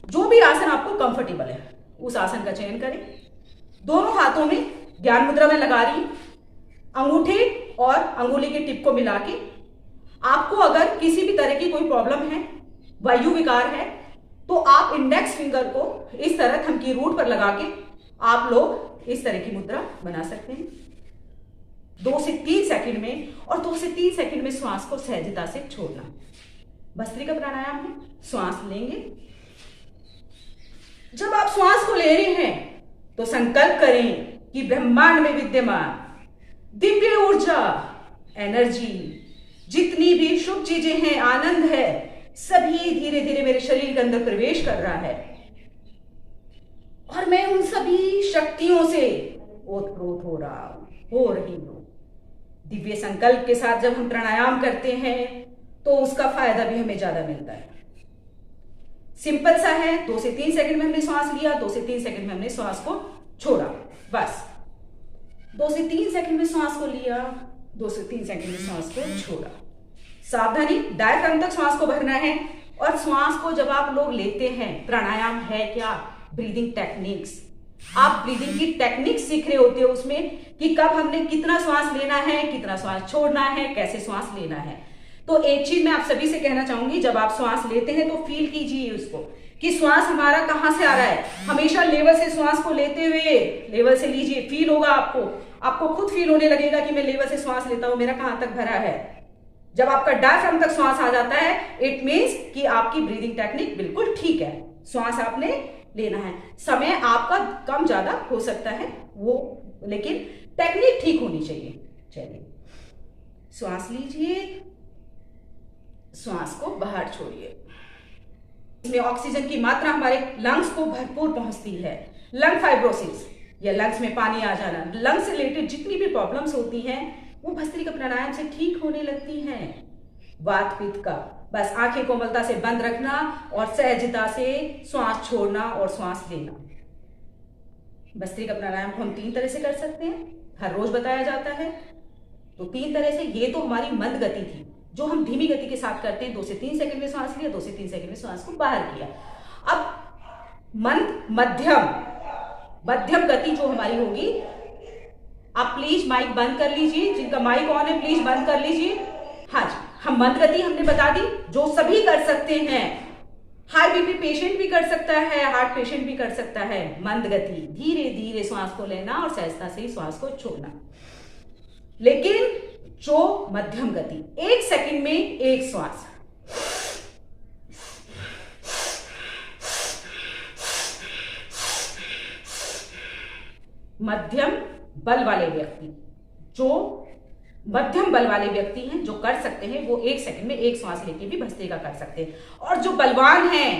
जो भी आसन आपको कंफर्टेबल है उस आसन का चयन करें। दोनों हाथों में ज्ञान मुद्रा में लगा रही, अंगूठे और अंगुली के टिप को मिला के। आपको अगर किसी भी तरह की कोई प्रॉब्लम है, वायु विकार है, तो आप इंडेक्स फिंगर को इस तरह थंब की रूट पर लगा के आप लोग इस तरह की मुद्रा बना सकते हैं 2 से 3 सेकंड में। और 2 से 3 सेकंड में श्वास को सहजता से छोड़ना। भस्त्रिका प्राणायाम है, श्वास लेंगे। जब आप श्वास को ले रहे हैं तो संकल्प करें कि ब्रह्मांड में विद्यमान दिव्य ऊर्जा, एनर्जी, जितनी भी शुभ चीजें हैं, आनंद है, सभी धीरे धीरे मेरे शरीर के अंदर प्रवेश कर रहा है और मैं उन सभी शक्तियों से ओतप्रोत हो रही हूं। दिव्य संकल्प के साथ जब हम प्राणायाम करते हैं तो उसका फायदा भी हमें ज्यादा मिलता है। सिंपल सा है, 2 से 3 सेकंड में हमने श्वास लिया, 2 से 3 सेकंड में हमने श्वास को छोड़ा, बस। 2 से 3 सेकंड में श्वास को लिया, 2 से 3 सेकंड में श्वास को छोड़ा। सावधानी, डायफ्राम तक श्वास को भरना है। और श्वास को जब आप लोग लेते हैं, प्राणायाम है क्या? Breathing techniques. आप ब्रीदिंग की टेक्निक सीख रहे होते हो उसमें कि कब हमने कितना श्वास लेना है, कितना श्वास छोड़ना है, कैसे श्वास लेना है। तो एक चीज मैं आप सभी से कहना चाहूंगी, जब आप श्वास लेते हैं तो फील कीजिए उसको कि श्वास हमारा कहां से आ रहा है। हमेशा लेवल से श्वास को लेते हुए लेवल से लीजिए, फील होगा आपको खुद फील होने लगेगा कि मैं लेवल से श्वास लेता हूं, मेरा कहां तक भरा है। जब आपका डायफ्राम तक श्वास आ जाता है, इट मीन्स कि आपकी ब्रीदिंग टेक्निक बिल्कुल ठीक है। श्वास आपने लेना है, समय आपका कम ज्यादा हो सकता है वो, लेकिन टेक्निक ठीक होनी चाहिए। चलिए, श्वास लीजिए, श्वास को बाहर छोड़िए। इसमें ऑक्सीजन की मात्रा हमारे लंग्स को भरपूर पहुंचती है। लंग फाइब्रोसिस या लंग्स में पानी आ जाना, लंग्स से रिलेटेड जितनी भी प्रॉब्लम्स होती हैं वो भस्त्रिका प्राणायाम से ठीक होने लगती हैं। वात पित्त का, बस आंखें कोमलता से बंद रखना और सहजता से श्वास छोड़ना और श्वास लेना। भस्त्रिका प्राणायाम को हम 3 तरह से कर सकते हैं, हर रोज बताया जाता है। तो 3 तरह से, ये तो हमारी मंद गति थी जो हम धीमी गति के साथ करते हैं। 2 से 3 सेकंड में श्वास लिया, 2 से 3 सेकंड में श्वास को बाहर किया। अब मध्यम गति जो हमारी होगी, आप प्लीज माइक बंद कर लीजिए, जिनका माइक ऑन है प्लीज बंद कर लीजिए। हाँ जी, हम मंद गति हमने बता दी जो सभी कर सकते हैं। हाई बीपी पेशेंट भी कर सकता है, हार्ट पेशेंट भी कर सकता है। मंद गति, धीरे धीरे श्वास को लेना और सहजता से श्वास को छोड़ना। लेकिन जो मध्यम गति, 1 सेकंड में 1 श्वास, मध्यम बल वाले व्यक्ति, जो मध्यम बल वाले व्यक्ति हैं जो कर सकते हैं, वो 1 सेकंड में 1 श्वास लेके भी भस्त्रिका कर सकते हैं। और जो बलवान हैं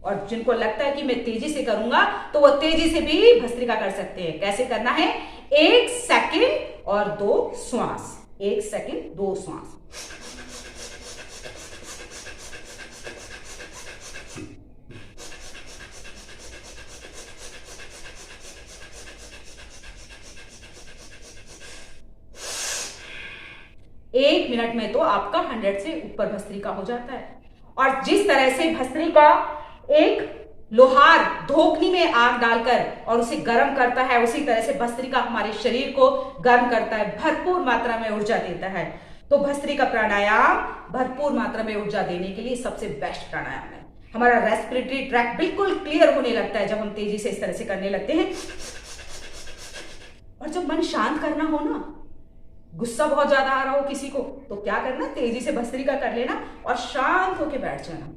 और जिनको लगता है कि मैं तेजी से करूंगा, तो वो तेजी से भी भस्त्रिका कर सकते हैं। कैसे करना है? 1 सेकंड और 2 श्वास, 1 सेकंड 2 श्वास। एक मिनट में तो आपका 100 से ऊपर भस्त्रिका हो जाता है। और जिस तरह से भस्त्रिका एक लोहार धोखनी में आग डालकर और उसे गर्म करता है, उसी तरह से भस्त्रिका हमारे शरीर को गर्म करता है, भरपूर मात्रा में ऊर्जा देता है। तो भस्त्रिका प्राणायाम भरपूर मात्रा में ऊर्जा देने के लिए सबसे बेस्ट प्राणायाम है। हमारा रेस्पिरेटरी ट्रैक बिल्कुल क्लियर होने लगता है जब हम तेजी से इस तरह से करने लगते हैं। और जब मन शांत करना हो ना, गुस्सा बहुत ज्यादा आ रहा हो किसी को, तो क्या करना? तेजी से भस्त्रिका कर लेना और शांत होकर बैठ जाना।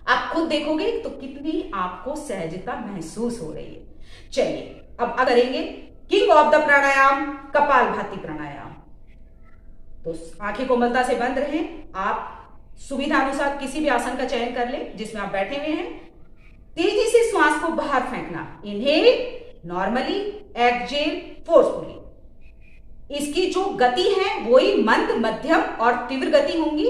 आप खुद देखोगे तो कितनी आपको सहजता महसूस हो रही है। चलिए, अब करेंगे किंग ऑफ द प्राणायाम, कपालभाति प्राणायाम। तो आंखें कोमलता से बंद रहें। आप सुविधा अनुसार किसी भी आसन का चयन कर लें जिसमें आप बैठे हुए हैं। तेजी से श्वास को बाहर फेंकना। Inhale normally, exhale forcefully. इसकी जो गति है वही मंद, मध्यम और तीव्र गति होंगी।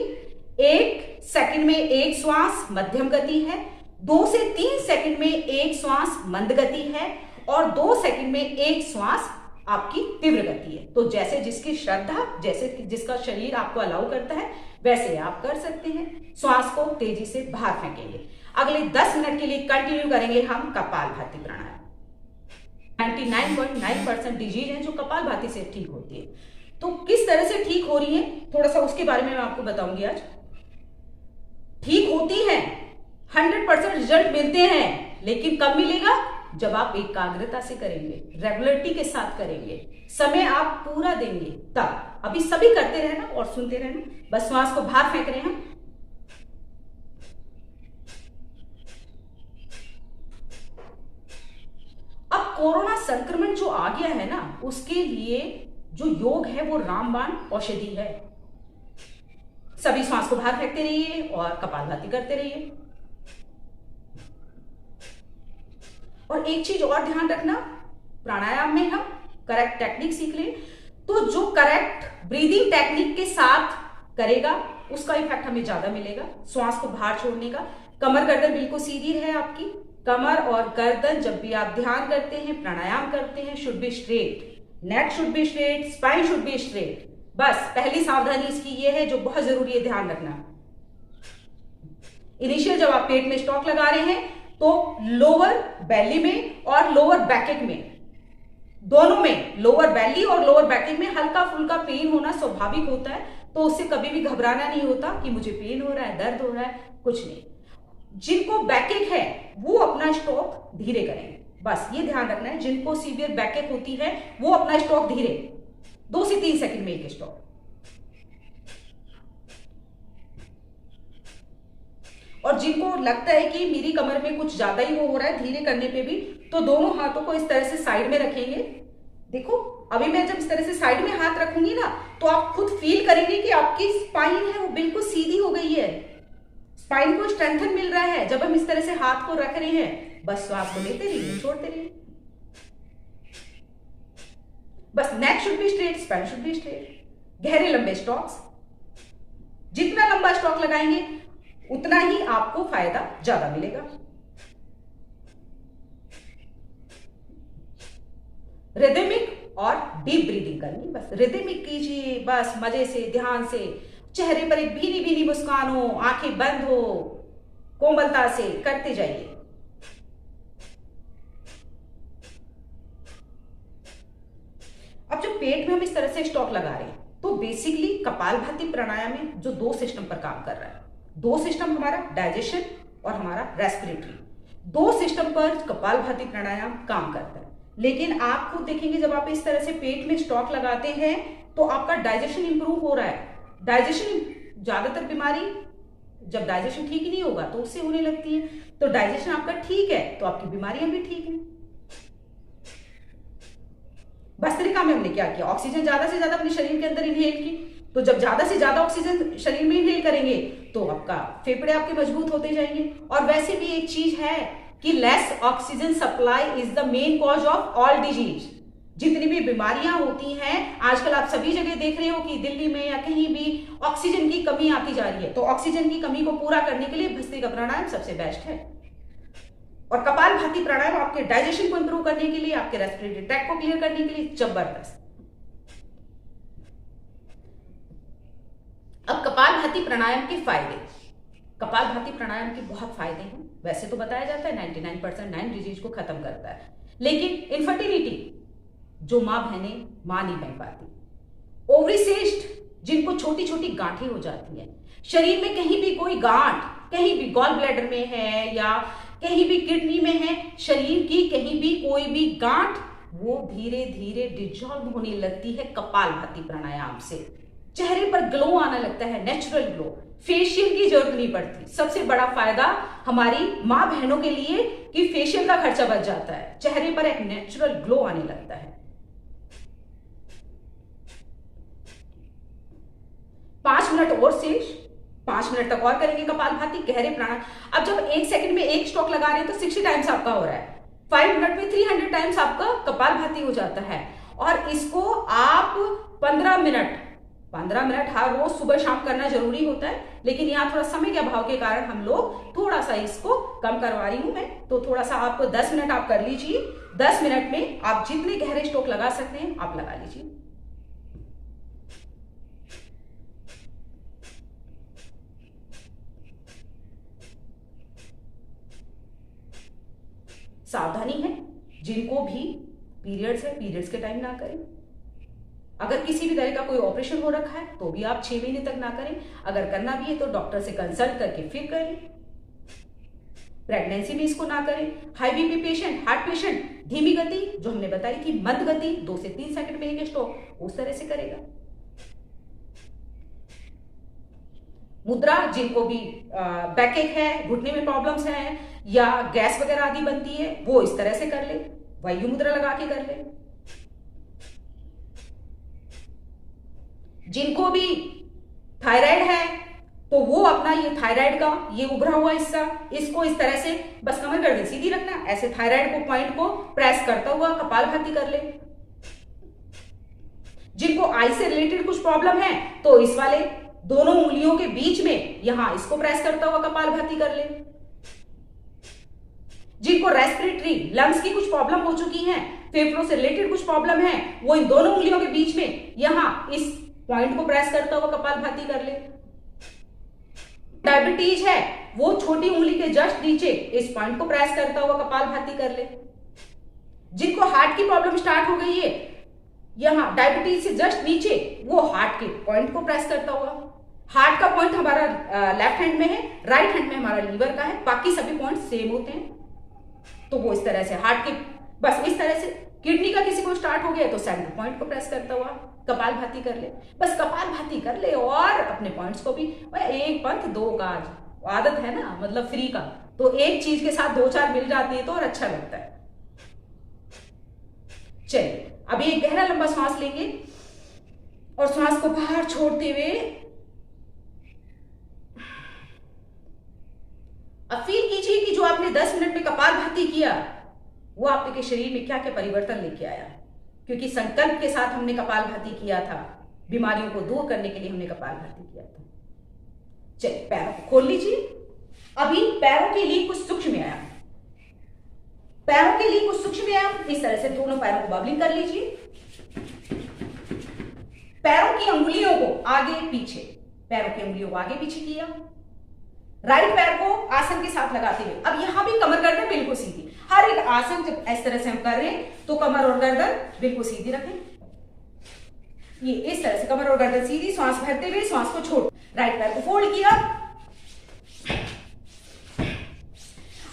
1 सेकंड में 1 श्वास मध्यम गति है, 2 से 3 सेकंड में 1 श्वास मंद गति है और 2 सेकंड में 1 श्वास आपकी तीव्र गति है। तो जैसे जिसकी श्रद्धा, जैसे जिसका शरीर आपको अलाउ करता है, वैसे आप कर सकते हैं। श्वास को तेजी से बाहर फेंकेंगे। अगले 10 मिनट के लिए कंटिन्यू करेंगे हम कपालभाति प्राणायाम। 99.9% डिजीज हैं जो कपालभाति से ठीक होती है। तो किस तरह से ठीक हो रही है, थोड़ा सा उसके बारे में मैं आपको बताऊंगी आज। ठीक होती है, 100% रिजल्ट मिलते हैं, लेकिन कब मिलेगा? जब आप एकाग्रता से करेंगे, रेगुलरिटी के साथ करेंगे, समय आप पूरा देंगे, तब। अभी सभी करते रहना और सुनते रहना। बस श्वास को बाहर फेंक रहे हैं हम। अब कोरोना संक्रमण जो आ गया है ना, उसके लिए जो योग है वो रामबाण औषधि है। सभी श्वास को बाहर फेंकते रहिए और कपालभाति करते रहिए। और एक चीज और ध्यान रखना, प्राणायाम में हम करेक्ट टेक्निक सीख लें, तो जो करेक्ट ब्रीदिंग टेक्निक के साथ करेगा उसका इफेक्ट हमें ज्यादा मिलेगा। श्वास को बाहर छोड़ने का, कमर गर्दन बिल्कुल सीधी रहे आपकी। कमर और गर्दन जब भी आप ध्यान करते हैं, प्राणायाम करते हैं, should be straight. Neck should be straight, spine should be straight. बस पहली सावधानी इसकी ये है जो बहुत जरूरी है ध्यान रखना। इनिशियल जब आप पेट में स्टॉक लगा रहे हैं तो लोअर बेली में और लोअर बैकेक में, दोनों में, लोअर बेली और लोअर बैकेक में हल्का फुल्का पेन होना स्वाभाविक होता है। तो उससे कभी भी घबराना नहीं होता कि मुझे पेन हो रहा है, दर्द हो रहा है, कुछ नहीं। जिनको बैकेक है वो अपना स्टॉक धीरे करेंगे, बस ये ध्यान रखना है। जिनको सीवियर बैकेक होती है वो अपना स्टॉक धीरे, 2 से 3 सेकंड में एक स्टॉक। और जिनको लगता है कि मेरी कमर में कुछ ज्यादा ही वो हो रहा है धीरे करने पे भी, तो दोनों हाथों को इस तरह से साइड में रखेंगे। देखो अभी मैं जब इस तरह से साइड में हाथ रखूंगी ना, तो आप खुद फील करेंगे कि आपकी स्पाइन है वो बिल्कुल सीधी हो गई है, स्पाइन को स्ट्रेंथन मिल रहा है जब हम इस तरह से हाथ को रख रहे हैं। बस श्वास को लेते रहिए, छोड़ते रहिए। बस neck should be straight, spine should be straight. गहरे लंबे स्टॉक्स, जितना लंबा स्टॉक लगाएंगे उतना ही आपको फायदा ज्यादा मिलेगा। रिदमिक और डीप ब्रीदिंग करनी, बस रिदमिक कीजिए, बस मजे से, ध्यान से। चेहरे पर एक भीनी भीनी मुस्कान हो, आंखें बंद हो, कोमलता से करते जाइए। अब जो पेट में हम इस तरह से स्टॉक लगा रहे हैं, तो बेसिकली कपालभाति प्राणायाम में जो 2 सिस्टम पर काम कर रहा है, 2 सिस्टम हमारा डाइजेशन और हमारा रेस्पिरेटरी, 2 सिस्टम पर कपालभाति प्राणायाम काम करता है। लेकिन आप खुद देखेंगे जब आप इस तरह से पेट में स्टॉक लगाते हैं तो आपका डाइजेशन इंप्रूव हो रहा है। डाइजेशन, ज्यादातर बीमारी जब डाइजेशन ठीक ही नहीं होगा तो उससे होने लगती है। तो डाइजेशन आपका ठीक है तो आपकी बीमारियां भी ठीक है। भस्त्रिका में हमने क्या किया, ऑक्सीजन ज्यादा से ज्यादा अपने शरीर के अंदर इनहेल की। तो जब ज्यादा से ज्यादा ऑक्सीजन शरीर में इनहेल करेंगे तो आपका फेफड़े आपके मजबूत होते जाएंगे। और वैसे भी एक चीज है कि less oxygen supply is the main cause of all disease. जितनी भी बीमारियां होती हैं आजकल आप सभी जगह देख रहे हो कि दिल्ली में या कहीं भी ऑक्सीजन की कमी आती जा रही है। तो ऑक्सीजन की कमी को पूरा करने के लिए भस्त्रिका प्राणायाम सबसे बेस्ट है। और कपालभाति प्राणायाम आपके डाइजेशन को इंप्रूव करने के लिए, आपके रेस्पिरेटरी ट्रैक्ट को क्लियर करने के लिए जबरदस्त। अब कपालभाति प्राणायाम के फायदे। कपालभाति प्राणायाम के बहुत फायदे हैं। वैसे तो बताया जाता है 99% डिजीज को खत्म करता है, लेकिन इनफर्टिलिटी, जो मां बहनें मां नहीं बन पाती, ओवरीसिस्ट, जिनको छोटी छोटी गांठें हो जाती हैं, शरीर में कहीं भी कोई गांठ, कहीं भी गॉल ब्लैडर में है या कहीं भी किडनी में है, शरीर की कहीं भी कोई भी गांठ, वो धीरे धीरे डिजॉल्व होने लगती है कपालभाति प्राणायाम से। चेहरे पर ग्लो आने लगता है, नेचुरल ग्लो, फेशियल की जरूरत नहीं पड़ती। सबसे बड़ा फायदा हमारी मां बहनों के लिए कि फेशियल का खर्चा बच जाता है, चेहरे पर एक नेचुरल ग्लो आने लगता है। 5 मिनट और शेष, 5 मिनट तक और करेंगे कपालभाति गहरे प्राणायाम। अब जब 1 सेकंड में एक स्ट्रोक लगा रहे हैं तो 60 टाइम्स आपका हो रहा है, 5 मिनट में 300 टाइम्स आपका कपालभाति हो जाता है। और इसको आप 15 मिनट 15 मिनट हर रोज सुबह शाम करना जरूरी होता है, लेकिन यहाँ थोड़ा समय के अभाव के कारण हम लोग थोड़ा सा इसको कम करवा रही हूं मैं। तो थोड़ा सा आपको 10 मिनट आप कर लीजिए। 10 मिनट में आप जितने गहरे स्ट्रोक लगा सकते हैं आप लगा लीजिए। सावधानी है, जिनको भी पीरियड्स है पीरियड्स के टाइम ना करें। अगर किसी भी तरह का कोई ऑपरेशन हो रखा है तो भी आप 6 महीने तक ना करें। अगर करना भी है तो डॉक्टर से कंसल्ट करके फिर करें। प्रेगनेंसी में इसको ना करें। High BP patient, heart patient धीमी गति जो हमने बताई थी, मंद गति 2 से 3 सेकंड में एक स्ट्रोक, उस तरह से करेगा। मुद्रा जिनको भी बैकएक है, घुटने में प्रॉब्लम्स हैं या गैस वगैरह आदि बनती है, वो इस तरह से कर ले, वायु मुद्रा लगा के कर ले। जिनको भी थायराइड है तो वो अपना ये थायराइड का ये उभरा हुआ हिस्सा, इसको इस तरह से बस कमर गर्दन सीधी रखना, ऐसे थायराइड को पॉइंट को प्रेस करता हुआ कपालभाति कर ले। जिनको आई से रिलेटेड कुछ प्रॉब्लम है तो इस वाले दोनों उंगलियों के बीच में यहां इसको प्रेस करता हुआ कपालभाति कर ले। जिनको रेस्पिरेटरी लंग्स की कुछ प्रॉब्लम हो चुकी है, फेफड़ों से रिलेटेड कुछ प्रॉब्लम है, वो इन दोनों उंगलियों के बीच में यहां इस पॉइंट को प्रेस करता हुआ कपालभाति कर ले। डायबिटीज है वो छोटी उंगली के जस्ट नीचे इस पॉइंट को प्रेस करता हुआ कपालभाति कर ले। जिनको हार्ट की प्रॉब्लम स्टार्ट हो गई है, यहां डायबिटीज से जस्ट नीचे वो हार्ट के पॉइंट को प्रेस करता हुआ। हार्ट का पॉइंट हमारा लेफ्ट हैंड में है, राइट हैंड में हमारा लीवर का है, बाकी सभी पॉइंट सेम होते हैं। तो वो इस तरह से हार्ट के बस इस तरह से। किडनी का किसी को स्टार्ट हो गया तो सेंटर पॉइंट को प्रेस करता हुआ कपालभाति कर ले। बस कपालभाति कर ले और अपने पॉइंट्स को भी, एक पंथ दो काज आदत है ना, मतलब फ्री का, तो एक चीज के साथ 2-4 मिल जाती है तो और अच्छा लगता है। चलिए अभी एक गहरा लंबा सांस लेंगे और सांस को बाहर छोड़ते हुए अब फील कीजिए कि जो आपने 10 मिनट में कपालभाति किया वो आपके शरीर में क्या क्या परिवर्तन लेके आया। क्योंकि संकल्प के साथ हमने कपालभाति किया था, बीमारियों को दूर करने के लिए हमने कपालभाति किया था। चलिए पैरों को खोल लीजिए। अभी पैरों के लिए कुछ सूक्ष्म व्यायाम, पैरों के लिए कुछ सूक्ष्म व्यायाम। इस तरह से दोनों पैरों को बबलिंग कर लीजिए। पैरों की अंगुलियों को आगे पीछे, पैरों की अंगुलियों को आगे पीछे किया। राइट पैर को आसन के साथ लगाते हुए अब यहां भी कमर गर्दन बिल्कुल सीधी। हर एक आसन जब इस तरह से हम कर रहे हैं तो कमर और गर्दन बिल्कुल सीधी रखें। ये इस तरह से कमर और गर्दन सीधी, सांस भरते हुए सांस को छोड़, राइट पैर को फोल्ड किया।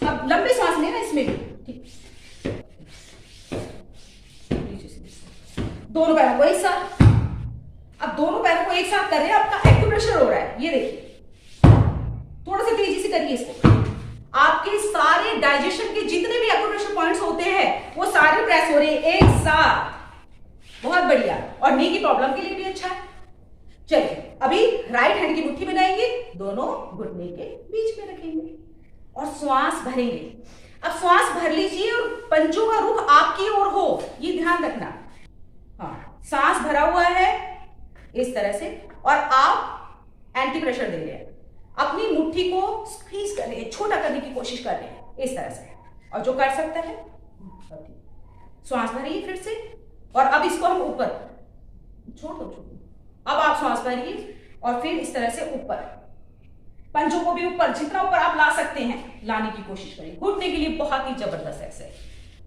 अब लंबे सांस लेना इसमें भी, ठीक। दोनों पैरों को एक साथ, अब दोनों पैरों को एक साथ कर रहे हैं। आपका एक्यूप्रेशर हो रहा है, ये देखिए, थोड़ा सा तेजी से करिए इसको। आपके सारे डाइजेशन के जितने भी एक्यूप्रेशर पॉइंट्स होते हैं वो सारे प्रेस हो रहे हैं एक साथ। बहुत बढ़िया, और नी की प्रॉब्लम के लिए भी अच्छा है। चलिए अभी राइट हैंड की मुट्ठी बनाएंगे, दोनों घुटने के बीच में रखेंगे और श्वास भरेंगे। अब श्वास भर लीजिए और पंजों का रुख आपकी ओर हो, ये ध्यान रखना। हाँ, सांस भरा हुआ है इस तरह से और आप एंटी प्रेशर दे रहे हैं। अपनी मुट्ठी को स्क्वीज कर रहे हैं, छोटा करने की कोशिश कर रहे हैं इस तरह से, और जो कर सकता है श्वास भरिए फिर से। और अब इसको हम ऊपर छोड़ दो। अब आप श्वास भरिए और फिर इस तरह से ऊपर, पंजों को भी ऊपर, जितना ऊपर आप ला सकते हैं लाने की कोशिश करिए। घुटने के लिए बहुत ही जबरदस्त एक्सरसाइज,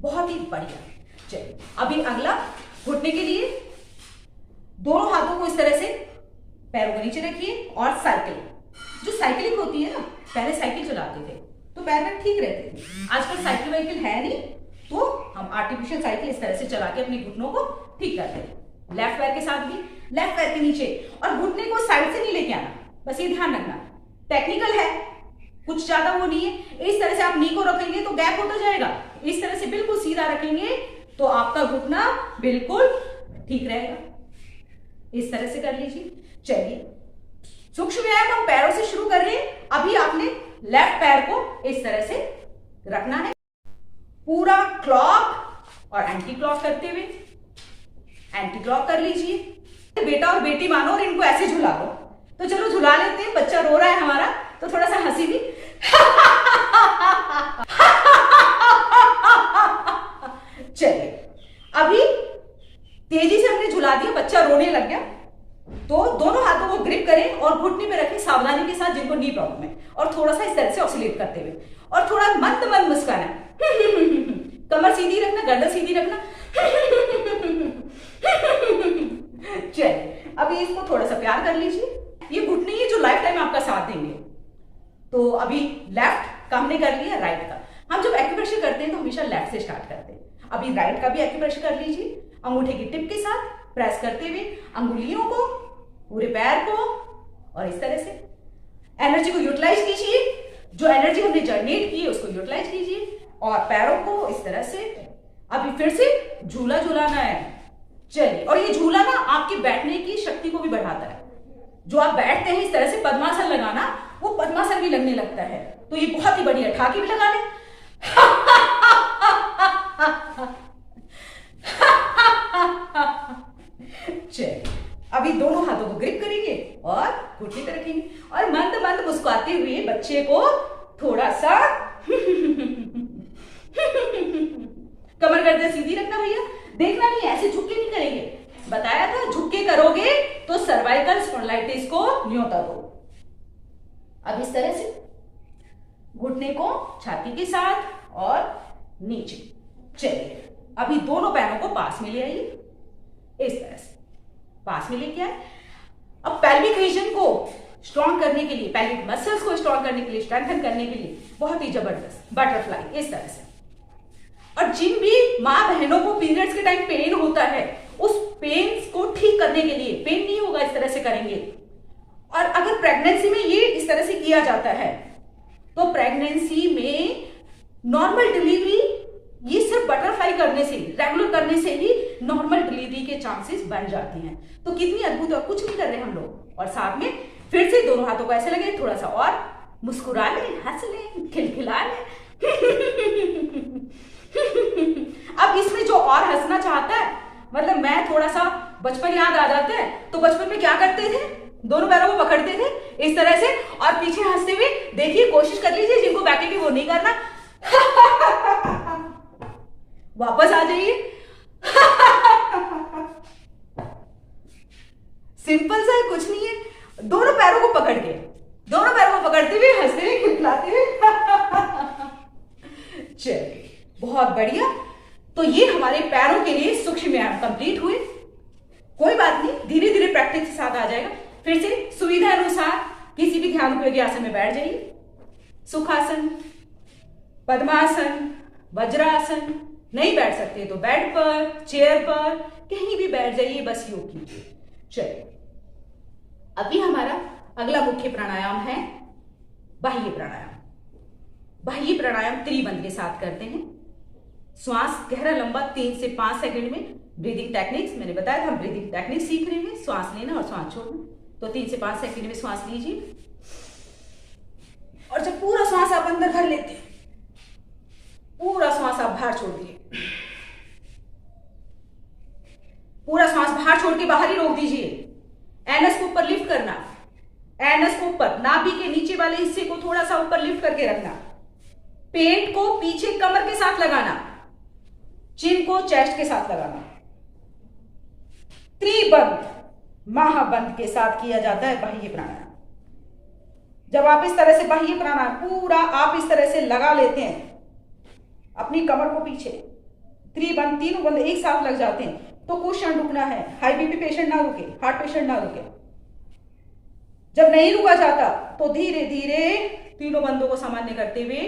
बहुत ही बढ़िया। चलिए अभी अगला घुटने के लिए दोनों हाथों को इस तरह से पैरों को नीचे रखिए और साइकिल, जो साइकिलिंग होती है ना, पहले साइकिल चलाते थे तो पैर में ठीक रहते थे। आजकल साइकिल वाइकिल है नहीं तो हम आर्टिफिशियल साइकिल इस तरह से चला के अपने घुटनों को ठीक करते हैं। लेफ्ट पैर के साथ भी, लेफ्ट पैर के नीचे, और घुटने को साइड से नहीं लेके आना, बस ये ध्यान रखना। टेक्निकल है, कुछ ज्यादा वो नहीं है। इस तरह से आप नी को रखेंगे तो गैप होता जाएगा, इस तरह से बिल्कुल सीधा रखेंगे तो आपका घुटना बिल्कुल ठीक रहेगा। इस तरह से कर लीजिए। चलिए सूक्ष्म व्यायाम हम पैरों से शुरू कर रहे हैं। अभी आपने लेफ्ट पैर को इस तरह से रखना है, पूरा क्लॉक और एंटी क्लॉक करते हुए। एंटी क्लॉक कर लीजिए, बेटा और बेटी मानो और इनको ऐसे झुला दो। तो चलो झुला लेते हैं, बच्चा रो रहा है हमारा तो थोड़ा सा हंसी भी। चलिए अभी तेजी से हमने झुला दिया, बच्चा रोने लग गया। तो दोनों हाथों को ग्रिप करें और घुटने पे रखें सावधानी के साथ, जिनको नी प्रॉब्लम है, और थोड़ा सा इस तरह से ऑसिलेट करते हुए और थोड़ा मंद मंद मुस्काना। कमर सीधी रखना, गर्दन सीधी रखना। चलिए अभी इसको थोड़ा सा प्यार कर लीजिए। ये घुटने ही जो लाइफ टाइम आपका साथ देंगे। तो अभी लेफ्ट का हमने कर लिया, राइट का। हम जब एक्यूप्रेशर करते हैं तो हमेशा लेफ्ट से स्टार्ट करते हैं। अभी राइट का भी एक्यूप्रेशर कर लीजिए, अंगूठे की टिप के साथ प्रेस करते हुए अंगुलियों को, पूरे पैर को, और इस तरह से एनर्जी को यूटिलाइज कीजिए। जो एनर्जी हमने जनरेट की है उसको यूटिलाइज कीजिए और पैरों को इस तरह से अभी फिर से झूला झूलाना है। चलिए, और ये झूला ना आपके बैठने की शक्ति को भी बढ़ाता है। जो आप बैठते हैं इस तरह से पद्मासन लगाना, वो पद्मासन भी लगने लगता है। तो ये बहुत ही बढ़िया, ठाके भी लगा लें। चलिए अभी दोनों हाथों को ग्रिप करेंगे और घुटने पे रखेंगे और मंद मंद मुस्कुराते हुए बच्चे को थोड़ा सा कमर गर्दन सीधी रखना भैया, देखना नहीं, ऐसे झुक के नहीं करेंगे। बताया था झुक के करोगे तो सर्वाइकल स्पॉन्डिलाइटिस को न्योता दो। अब इस तरह से घुटने को छाती के साथ और नीचे। चलिए अभी दोनों पैरों को पास में ले आइए, इस तरह से पास में लेके आए। अब पेल्विक रीजन को स्ट्रॉन्ग करने के लिए, पेल्विक मसल्स को स्ट्रॉन्ग करने के लिए, स्ट्रेंथन करने के लिए बहुत ही जबरदस्त बटरफ्लाई इस तरह से। और जिन भी माँ बहनों को पीरियड्स के टाइम पेन होता है, उस पेन को ठीक करने के लिए, पेन नहीं होगा इस तरह से करेंगे। और अगर प्रेगनेंसी में ये इस तरह से किया जाता है तो प्रेगनेंसी में नॉर्मल डिलीवरी, ये सिर्फ बटरफ्लाई करने से, रेगुलर करने से ही नॉर्मल डिलीवरी के चांसेस बन जाती हैं। तो कितनी अद्भुत, और कुछ नहीं कर रहे हम लोग। और साथ में फिर से दोनों हाथों को ऐसे लगे, थोड़ा सा और मुस्कुरा लें, हंस लें, खिलखिला लें। अब इसमें जो और हंसना चाहता है, मतलब मैं थोड़ा सा बचपन याद आ जाता है, तो बचपन में क्या करते थे, दोनों पैरों को पकड़ते थे इस तरह से और पीछे हंसते हुए। देखिए, कोशिश कर लीजिए, जिनको बैकेगी वो नहीं करना। वापस आ जाइए। सिंपल सा है, कुछ नहीं है। दोनों पैरों को पकड़ के, दोनों पैरों को पकड़ते हुए, हंसते हुए, खिलखिलाते हुए। चलिए बहुत बढ़िया। तो ये हमारे पैरों के लिए सूक्ष्म व्यायाम कंप्लीट हुए। कोई बात नहीं, धीरे धीरे प्रैक्टिस के साथ आ जाएगा। फिर से सुविधा अनुसार किसी भी ध्यान उपयोगी आसन में बैठ जाइए। सुखासन, पद्मासन, वज्रासन। नहीं बैठ सकते तो बेड पर, चेयर पर, कहीं भी बैठ जाइए, बस योग कीजिए। चलिए अभी हमारा अगला मुख्य प्राणायाम है बाह्य प्राणायाम। बाह्य प्राणायाम त्रिबंध के साथ करते हैं। श्वास गहरा लंबा 3 से 5 सेकंड में। ब्रीदिंग टेक्निक्स मैंने बताया था, हम ब्रीदिंग टेक्निक सीख रहे हैं, श्वास लेना और श्वास छोड़ना। तो 3 से 5 सेकंड में श्वास लीजिए और जब पूरा श्वास आप अंदर भर लेते हैं, पूरा श्वास आप बाहर छोड़ दिए। पूरा श्वास बाहर छोड़ के बाहर ही रोक दीजिए। एनस को ऊपर लिफ्ट करना, एनस को ऊपर, नाभि के नीचे वाले हिस्से को थोड़ा सा ऊपर लिफ्ट करके रखना। पेट को पीछे कमर के साथ लगाना, चिन को चेस्ट के साथ लगाना। त्रिबंध, महाबंध के साथ किया जाता है बाह्य प्राणायाम। जब आप इस तरह से बाह्य प्राणायाम पूरा आप इस तरह से लगा लेते हैं अपनी कमर को पीछे, त्रिबंध, तीनों बंद एक साथ लग जाते हैं, तो कुछ क्षण रुकना है। हाई बीपी पेशेंट ना रुके, हार्ट पेशेंट ना रुके। जब नहीं रुका जाता तो धीरे धीरे तीनों बंदों को सामान्य करते हुए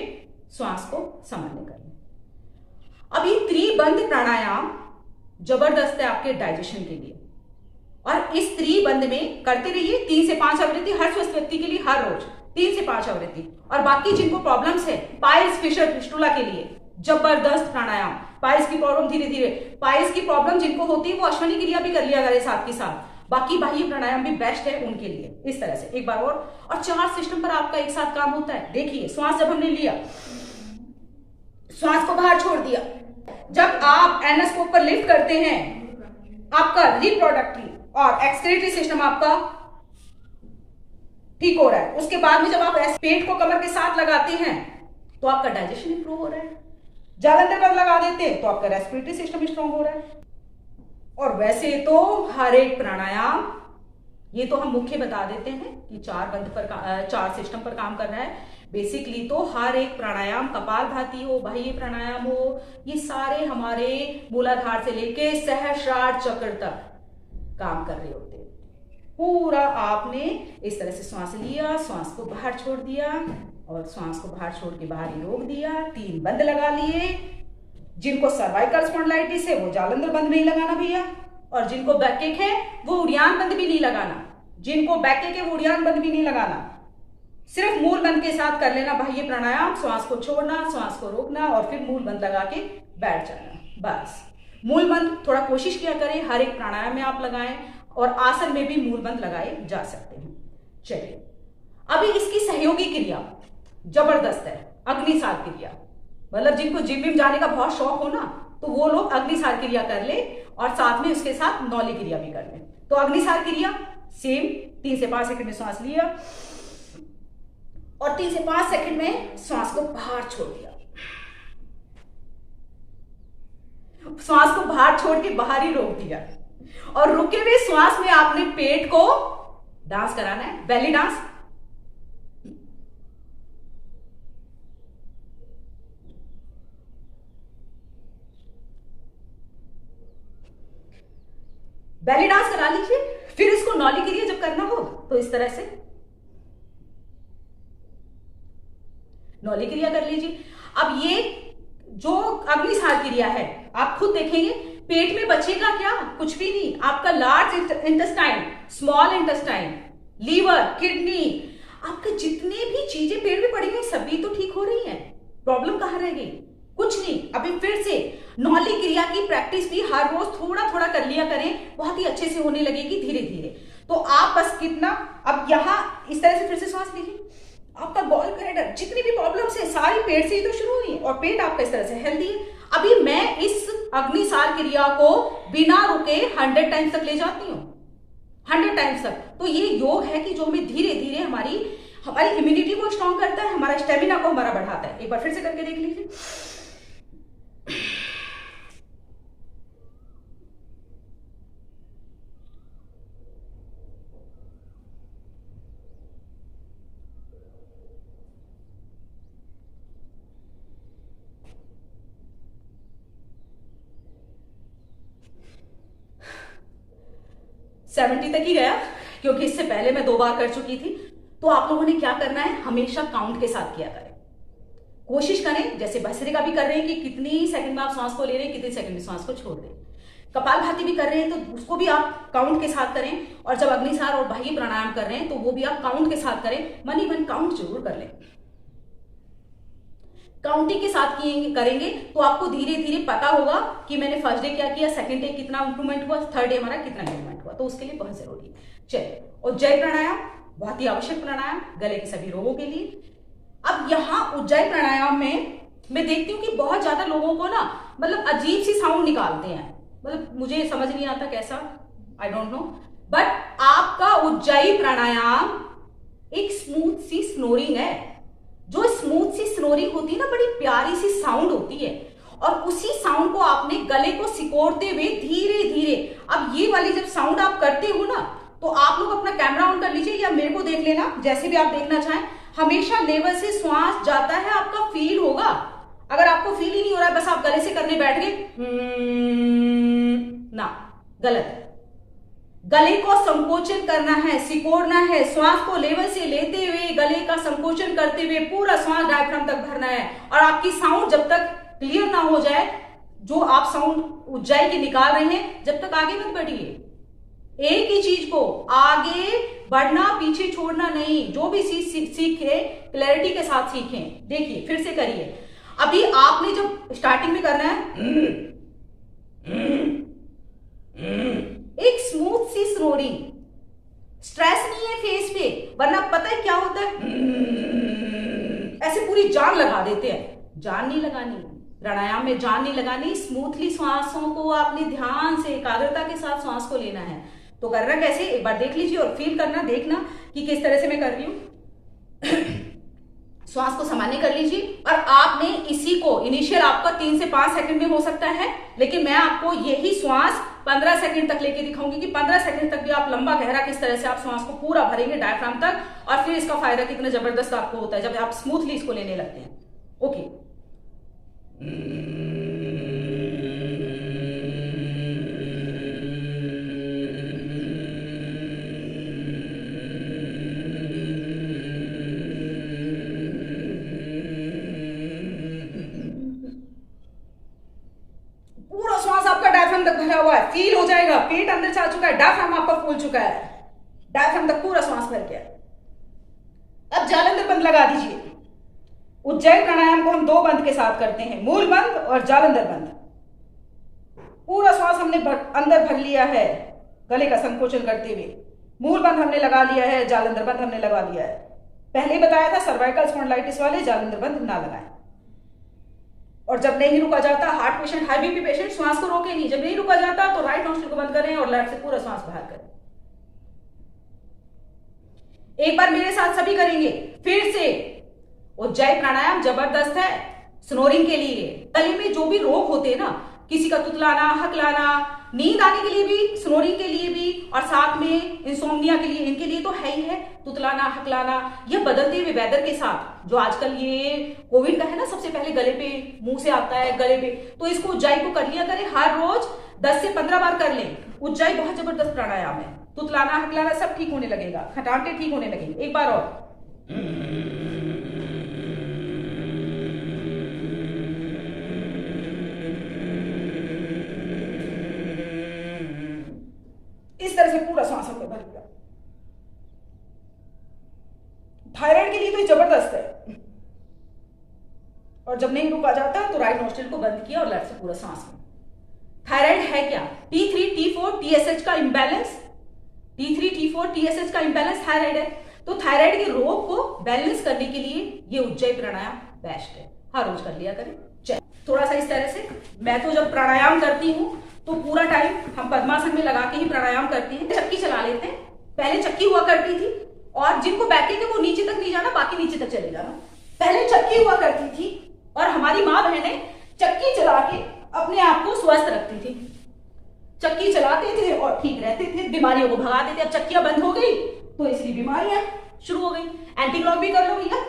श्वास को सामान्य करना। अभी त्रिबंध प्राणायाम जबरदस्त है आपके डाइजेशन के लिए, और इस त्रिबंध में करते रहिए 3 से 5 आवृत्ति हर स्वस्थ व्यक्ति के लिए, हर रोज 3 से 5 आवृत्ति। और बाकी जिनको प्रॉब्लम्स है, पाइल्स, फिशर, फिस्टुला के लिए जबरदस्त प्राणायाम। पाइल्स की प्रॉब्लम धीरे धीरे, पाइल्स की प्रॉब्लम जिनको होती है वो अश्वनी क्रिया भी कर लिया करें साथ के साथ। बाकी बाह्य प्राणायाम भी बेस्ट है उनके लिए। इस तरह से एक बार और 4 सिस्टम पर आपका एक साथ काम होता है। देखिए, श्वास जब हमने लिया, श्वास को बाहर छोड़ दिया। जब आप एनस को ऊपर लिफ्ट करते हैं, आपका रिप्रोडक्टिव और एक्सक्रीटरी सिस्टम आपका ठीक हो रहा है। उसके बाद में जब आप पेट को कमर के साथ लगाते हैं तो आपका डाइजेशन इंप्रूव हो रहा है। जालंधर बंद लगा देते हैं तो आपका रेस्पिरेटरी सिस्टम स्ट्रांग हो रहा है। और वैसे तो हर एक प्राणायाम, ये तो हम मुख्य बता देते हैं कि चार सिस्टम पर काम कर रहा है। बेसिकली तो हर एक प्राणायाम, कपालभाति हो, बाह्य प्राणायाम हो, ये सारे हमारे मूलाधार से लेके सहस्रार चक्र तक काम कर रहे होते हैं। पूरा आपने इस तरह से श्वास लिया, श्वास को बाहर छोड़ दिया और श्वास को बाहर छोड़ के बाहर ही रोक दिया। 3 बंद लगा लिए। जिनको सर्वाइकल स्पॉन्डिलाइटिस है वो जालंधर बंद नहीं लगाना भैया, और जिनको बैकएक है वो उड़ियान बंद भी नहीं लगाना। जिनको बैकएक है वो उड़ियान बंद भी नहीं लगाना, सिर्फ मूल बंद के साथ कर लेना बाह्य प्राणायाम। श्वास को छोड़ना, श्वास को रोकना और फिर मूल बंद लगा के बैठ जाना, बस। मूल बंद थोड़ा कोशिश किया करें, हर एक प्राणायाम में आप लगाएं और आसन में भी मूल बंद लगाए जा सकते हैं। चलिए, अभी इसकी सहयोगी क्रिया जबरदस्त है, अग्निसार क्रिया। मतलब जिनको जिम में जाने का बहुत शौक हो ना, तो वो लोग अग्निसार क्रिया कर ले और साथ में उसके साथ नौली क्रिया भी कर ले। तो अग्निसार क्रिया सेम 3 से 5 सेकंड में श्वास लिया और 3 से 5 सेकंड में श्वास को बाहर छोड़ दिया। श्वास को बाहर छोड़ के बाहर ही रोक दिया और रुके हुए श्वास में आपने पेट को डांस कराना है, बेली डांस। बेली डांस करा लीजिए। फिर इसको नौली क्रिया जब करना हो तो इस तरह से नौली क्रिया कर लीजिए। अब ये जो अग्निसार क्रिया है, आप खुद देखेंगे पेट में बचेगा क्या, कुछ भी नहीं। आपका large intestine, small intestine, liver, kidney, आपके जितने भी चीजें पेट में पड़ी हुई सभी तो ठीक हो रही हैं। प्रॉब्लम कहां रह गई? कुछ नहीं। अभी फिर से नौली क्रिया की प्रैक्टिस भी हर रोज थोड़ा थोड़ा कर लिया करें, बहुत ही अच्छे से होने लगेगी धीरे धीरे। तो आप बस कितना, अब यहां इस तरह से फिर से सांस लीजिए। आपका गॉल ब्लैडर, जितनी भी प्रॉब्लम्स है सारी पेट से ही तो शुरू हुई और पेट आपका इस तरह से हेल्दी है। अभी मैं इस अग्निसार क्रिया को बिना रुके 100 टाइम्स तक ले जाती हूँ, 100 टाइम्स तक। तो ये योग है कि जो हमें धीरे धीरे हमारी इम्यूनिटी को स्ट्रॉन्ग करता है, हमारा स्टेमिना को हमारा बढ़ाता है। एक बार फिर से करके देख लीजिए। सेवेंटी तक ही गया क्योंकि इससे पहले मैं 2 बार कर चुकी थी। तो आप लोगों ने क्या करना है, हमेशा काउंट के साथ किया करें। कोशिश करें जैसे भस्त्रिका भी कर रहे हैं कि कितनी सेकंड में आप सांस को ले रहे हैं, कितनी सेकंड में सांस को छोड़ रहे हैं। कपालभाति भी कर रहे हैं तो उसको भी आप काउंट के साथ करें। और जब अग्निसार और बाह्य प्राणायाम कर रहे हैं तो वो भी आप काउंट के साथ करें। मन ही मन काउंट जरूर कर लें। काउंटिंग के साथ करेंगे तो आपको धीरे धीरे पता होगा कि मैंने फर्स्ट डे क्या किया, सेकंड डे कितना इंप्रूवमेंट हुआ, थर्ड डे हमारा कितना इंप्रूवमेंट हुआ। तो उसके लिए बहुत जरूरी है। चलिए, उज्जयी प्राणायाम बहुत ही आवश्यक प्राणायाम, गले के सभी रोगों के लिए। अब यहाँ उज्जयी प्राणायाम में मैं देखती हूँ कि बहुत ज्यादा लोगों को ना मतलब अजीब सी साउंड निकालते हैं। मतलब मुझे समझ नहीं आता कैसा, आई डोंट नो। बट आपका उज्जयी प्राणायाम एक स्मूथ सी स्नोरिंग है। जो स्मूथ सी स्नोरिंग होती है ना, बड़ी प्यारी सी साउंड होती है और उसी साउंड को आपने गले को सिकोड़ते हुए धीरे धीरे, अब ये वाली जब साउंड आप करते हो ना, तो आप लोग अपना कैमरा ऑन कर लीजिए या मेरे को देख लेना, जैसे भी आप देखना चाहें। हमेशा लेवल से श्वास जाता है, आपका फील होगा। अगर आपको फील ही नहीं हो रहा है, बस आप गले से करने बैठ गए, ना, गलत है। गले को संकोचन करना है, सिकोड़ना है। श्वास को लेवल से लेते हुए गले का संकोचन करते हुए पूरा श्वास डायफ्राम तक भरना है। और आपकी साउंड जब तक क्लियर ना हो जाए, जो आप साउंड उज्जयी की निकाल रहे हैं, जब तक आगे मत बढ़िए। एक ही चीज को आगे बढ़ना, पीछे छोड़ना नहीं। जो भी सीखे क्लैरिटी के साथ सीखें। देखिए फिर से करिए। अभी आपने जब स्टार्टिंग में करना है, एक स्मूथ सी स्नोरिंग, स्ट्रेस नहीं है फेस पे, वरना पता है क्या होता है, ऐसे पूरी जान लगा देते हैं। जान नहीं लगानी, प्राणायाम में जान नहीं लगानी। स्मूथली श्वासों को आपने ध्यान से एकाग्रता के साथ श्वास को लेना है। तो करना कैसे, एक बार देख लीजिए और फील करना, देखना कि किस तरह से मैं कर रही हूं। श्वास को सामान्य कर लीजिए और आपने इसी को इनिशियल आपका 3 से 5 सेकंड में हो सकता है, लेकिन मैं आपको यही श्वास 15 सेकंड तक लेके दिखाऊंगी कि 15 सेकंड तक भी आप लंबा गहरा किस तरह से आप श्वास को पूरा भरेंगे डायफ्राम तक, और फिर इसका फायदा कितना जबरदस्त आपको होता है जब आप स्मूथली इसको लेने लगते हैं। ओके, भरा हुआ है, फील हो जाएगा, पेट अंदर जा चुका है, डायफ्राम आपका फूल चुका है, डायफ्राम तक पूरा श्वास भर गया। अब जालंधर बंद लगा दीजिए। उज्जैन प्राणायाम को हम 2 बंद के साथ करते हैं, मूल बंद और जालंधर बंद। पूरा श्वास हमने अंदर भर लिया है गले का संकोचन करते हुए, मूल बंद हमने लगा लिया है, जालंधर बंद हमने लगा लिया है। पहले बताया था सर्वाइकल स्पॉन्डिलाइटिस वाले जालंधर बंद ना लगाएं। और जब नहीं रुका जाता, heart patient, high BP patient श्वास को रोके नहीं, जब नहीं रुका जाता तो राइट नॉस्ट्रिल को बंद करें और लेफ्ट से पूरा श्वास बाहर करें। एक बार मेरे साथ सभी करेंगे फिर से। उज्जैन प्राणायाम जबरदस्त है स्नोरिंग के लिए। गले में जो भी रोग होते हैं ना, किसी का तुतलाना, हकलाना, नींद आने के लिए भी, स्नोरिंग के लिए भी, और साथ में इंसोम्निया के लिए, इनके लिए तो है ही है तुतलाना, हकलाना। यह बदलते हुए वेदर के साथ जो आजकल ये कोविड का है ना, सबसे पहले गले पे, मुंह से आता है गले पे, तो इसको उज्जैन को कर लिया करें। हर रोज 10 से 15 बार कर लें। उज्जैन बहुत जबरदस्त प्राणायाम है। तुतलाना, हकलाना सब ठीक होने लगेगा, खटाटे ठीक होने लगेंगे। एक बार और, इस तरह से पूरा सांसों को भर दिया। थायराइड के लिए तो जबरदस्त है। और जब नहीं रुका जाता तो राइट नोस्ट्रिल को बंद किया और लेफ्ट से पूरा सांस में। थायराइड है क्या? T3, T4, TSH का इंबैलेंस, T3, T4, TSH का इंबैलेंस थायराइड है। तो थायराइड के रोग को बैलेंस करने के लिए ये उज्जैन प्राणायाम बेस्ट है। हर रोज कर लिया करें। थोड़ा सा इस तरह से, मैं तो जब प्राणायाम करती हूँ तो पूरा टाइम हम पद्मासन में लगा के ही प्राणायाम करते हैं। चक्की चला लेते हैं, पहले चक्की हुआ करती थी, और जिनको बैठे थे वो नीचे तक नहीं जाना, बाकी नीचे तक चले जाना। पहले चक्की हुआ करती थी और हमारी माँ बहनें चक्की चला के अपने आप को स्वस्थ रखती थी। चक्की चलाते थे और ठीक रहते थे, बीमारियों को भगाते थे। अब चक्कियां बंद हो गई तो इसलिए बीमारियां शुरू हो गई। एंटी क्लॉक भी कर लो भैया।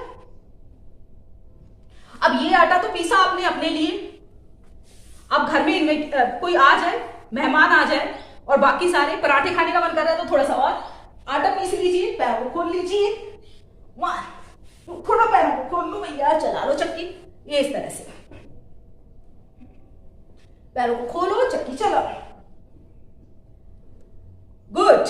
अब ये आटा तो पीसा आपने अपने लिए, अब घर में कोई आ जाए, मेहमान आ जाए और बाकी सारे पराठे खाने का मन कर रहा है तो थोड़ा सा और आटा पीस लीजिए, पैरों को खोल लीजिए, थोड़ा पैरों को खोल लो भैया, चला लो चक्की। ये इस तरह से पैरों को खोलो, चक्की चलाओ। गुड।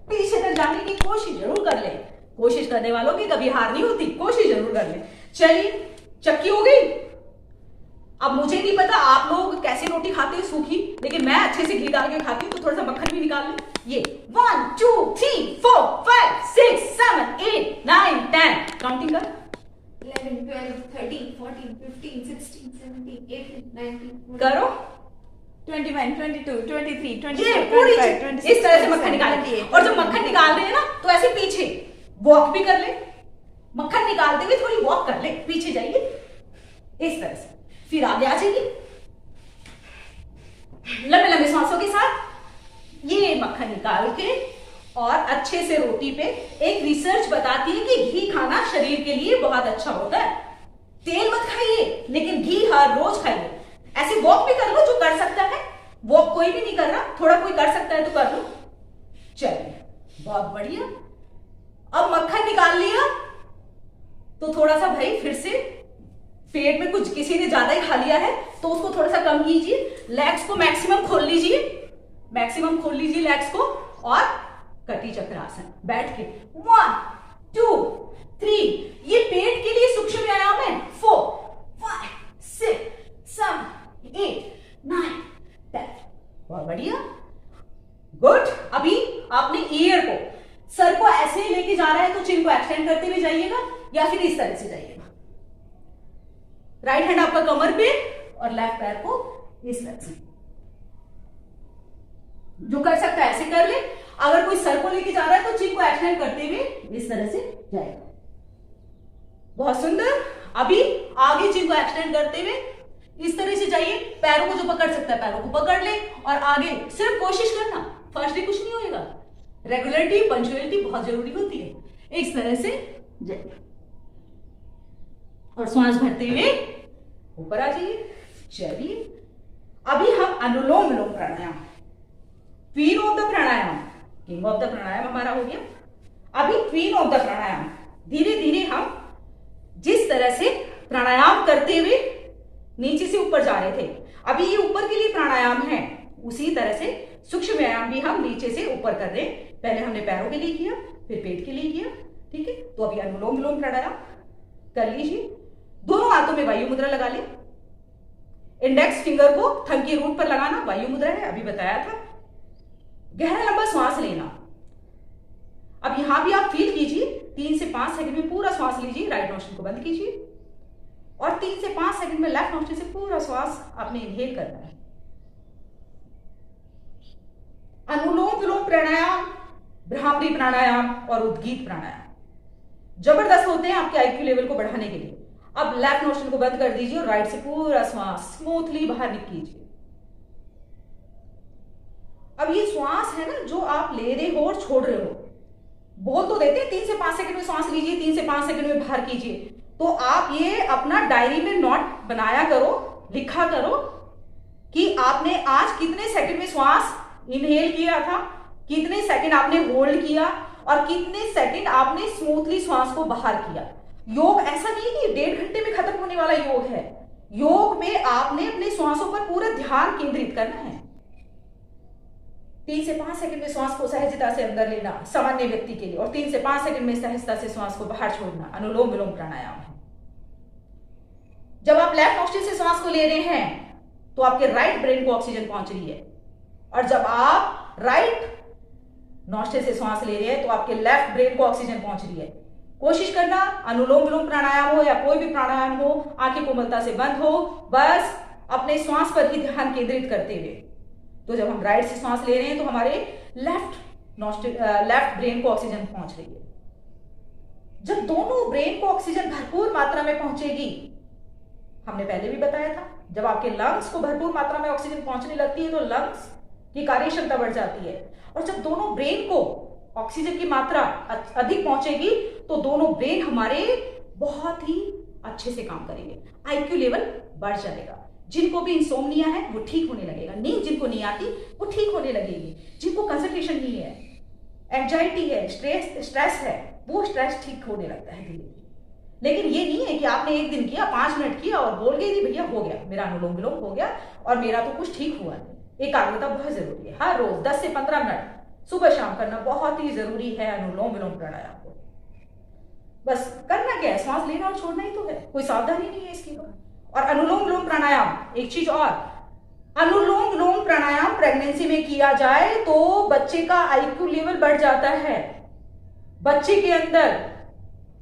पीछे तक जाने की कोशिश जरूर कर ले। कोशिश करने वालों की कभी हार नहीं होती, कोशिश जरूर कर ले। चलिए, चक्की हो गई। अब मुझे नहीं पता आप लोग कैसे रोटी खाते हैं सूखी, लेकिन मैं अच्छे से घी डाल के खाती हूँ, तो थोड़ा सा मक्खन भी निकाल लें। ये 1 2 3 4 5 6 7 8 9 10 काउंटिंग कर। 11 12 13 14 15 16 17 18 19 करो। 21 22 23 24 ये पूरी 25 इस तरह से मक्खन निकालेंगे। और जब मक्खन निकाल रहे हैं ना, तो ऐसे पीछे वॉक भी कर ले। मक्खन निकालते हुए थोड़ी वॉक कर ले, पीछे जाइए इस तरह से, फिर आगे आ जाइए लंबे लंबे सांसों के साथ। ये मक्खन निकाल के और अच्छे से रोटी पे, एक रिसर्च बताती है कि घी खाना शरीर के लिए बहुत अच्छा होता है। तेल मत खाइए, लेकिन घी हर रोज खाइए। ऐसे वॉक भी कर लो जो कर सकता है। वॉक कोई भी नहीं कर रहा, थोड़ा कोई कर सकता है तो कर लो। चलिए, बहुत बढ़िया। अब मक्खन निकाल लिया तो थोड़ा सा भाई फिर से पेट में कुछ किसी ने ज्यादा ही खा लिया है तो उसको थोड़ा सा कम कीजिए। लेग्स को मैक्सिमम खोल लीजिए, मैक्सिमम खोल लीजिए लेग्स को, और कटी चक्रासन बैठ के 1 2 3। ये पेट के लिए सूक्ष्म व्यायाम है। 4 5 6 7 8 9 10। बहुत बढ़िया, गुड। अभी आपने ईयर को, सर को ऐसे ही लेके जा रहा है तो चिन को एक्सटेंड करते हुए जाइएगा, या फिर इस तरह से जाइएगा। राइट हैंड आपका कमर पे और लेफ्ट पैर को इस तरह से, जो कर सकता है ऐसे कर ले। अगर कोई सर को लेके जा रहा है तो चिन को एक्सटेंड करते हुए इस तरह से जाएगा। बहुत सुंदर। अभी आगे चिन को एक्सटेंड करते हुए इस तरह से जाइए। पैरों को जो पकड़ सकता है पैरों को पकड़ ले और आगे सिर्फ कोशिश करना, फर्स्ट डे कुछ नहीं होएगा। रेगुलरिटी, पंक्चुअलिटी बहुत जरूरी होती है। इस तरह से जाइए और श्वास भरते हुए ऊपर आ जाइए। चलिए अभी हम anulom vilom pranayama, queen of the pranayama, king of the pranayama हमारा हो गया। अभी क्वीन ऑफ द प्राणायाम, धीरे धीरे हम जिस तरह से प्राणायाम करते हुए नीचे से ऊपर जा रहे थे, अभी ये ऊपर के लिए प्राणायाम है, उसी तरह से सूक्ष्म व्यायाम भी हम नीचे से ऊपर कर रहे हैं। पहले हमने पैरों के लिए किया, फिर पेट के लिए किया, ठीक है। तो अभी अनुलोम विलोम प्राणायाम कर लीजिए। दोनों हाथों में वायु मुद्रा लगा ले। इंडेक्स फिंगर को थंब की रूट पर लगाना वायु मुद्रा है, अभी बताया था। गहरा लंबा श्वास लेना। अब यहां भी आप फील कीजिए, 3 से 5 सेकंड में पूरा श्वास लीजिए, राइट नोस्ट्रिल को बंद कीजिए और 3 से 5 सेकंड में लेफ्ट नोस्ट्रिल से पूरा श्वास आपने इनहेल करना है। अनुलोम विलोम प्राणायाम, भ्रामरी प्राणायाम और उद्गीत प्राणायाम जबरदस्त होते हैं आपके आईक्यू लेवल को बढ़ाने के लिए। अब लेफ्ट नोस्ट्रिल को बंद कर दीजिए और राइट से पूरा श्वास स्मूथली बाहर निकालिए। अब ये श्वास है ना जो आप ले रहे हो और छोड़ रहे हो, बोल तो देते हैं 3 से 5 सेकंड में श्वास लीजिए, 3 से 5 सेकंड में बाहर कीजिए। तो आप ये अपना डायरी में नोट बनाया करो, लिखा करो कि आपने आज कितने सेकंड में श्वास इनहेल किया था, कितने सेकंड आपने होल्ड किया और कितने सेकंड आपने स्मूथली श्वास को बाहर किया। योग ऐसा नहीं है कि 1.5 घंटे में खत्म होने वाला योग है। योग में आपने अपने श्वासों पर पूरा ध्यान केंद्रित करना है। 3 से 5 सेकंड में श्वास को सहजता से अंदर लेना सामान्य व्यक्ति के लिए और 3 से 5 सेकंड में सहजता से श्वास को बाहर छोड़ना अनुलोम विलोम प्राणायाम है। जब आप लेफ्ट नोस्ट्रिल से श्वास को ले रहे हैं तो आपके राइट ब्रेन को ऑक्सीजन पहुंच रही है और जब आप राइट नोस्ट्रिल से श्वास ले रहे हैं तो आपके लेफ्ट ब्रेन को ऑक्सीजन पहुंच रही है। कोशिश करना अनुलोम विलोम प्राणायाम हो या कोई भी प्राणायाम हो, आंखें कोमलता से बंद हो, बस अपने श्वास पर ही ध्यान केंद्रित करते हुए। तो जब हम राइट से श्वास ले रहे हैं तो हमारे लेफ्ट ब्रेन को ऑक्सीजन पहुंच रही है। जब दोनों ब्रेन को ऑक्सीजन भरपूर मात्रा में पहुंचेगी, हमने पहले भी बताया था, जब आपके लंग्स को भरपूर मात्रा में ऑक्सीजन पहुंचने लगती है तो लंग्स की कार्यक्षमता बढ़ जाती है और जब दोनों ब्रेन को ऑक्सीजन की मात्रा अधिक पहुंचेगी तो दोनों ब्रेन हमारे बहुत ही अच्छे से काम करेंगे, आईक्यू लेवल बढ़ जाएगा। जिनको भी इंसोम्निया है वो ठीक होने लगेगा, नींद जिनको नहीं आती वो ठीक होने लगेगी, जिनको कंसंट्रेशन नहीं है, एंजाइटी है, स्ट्रेस है, वो स्ट्रेस ठीक होने लगता है धीरे धीरे। लेकिन ये नहीं है कि आपने एक दिन किया, 5 मिनट किया और बोल गई थी भैया हो गया, मेरा अनुलोम विलोम हो गया और मेरा तो कुछ ठीक हुआ नहीं। एकाग्रता बहुत जरूरी है, हर रोज 10 से 15 मिनट सुबह शाम करना बहुत ही जरूरी है अनुलोम विलोम प्राणायाम को। बस करना क्या है, श्वास लेना और छोड़ना ही तो है, कोई सावधानी नहीं है इसकी। और अनुलोम विलोम प्राणायाम, एक चीज और, अनुलोम विलोम प्राणायाम प्रेगनेंसी में किया जाए तो बच्चे का आईक्यू लेवल बढ़ जाता है। बच्चे के अंदर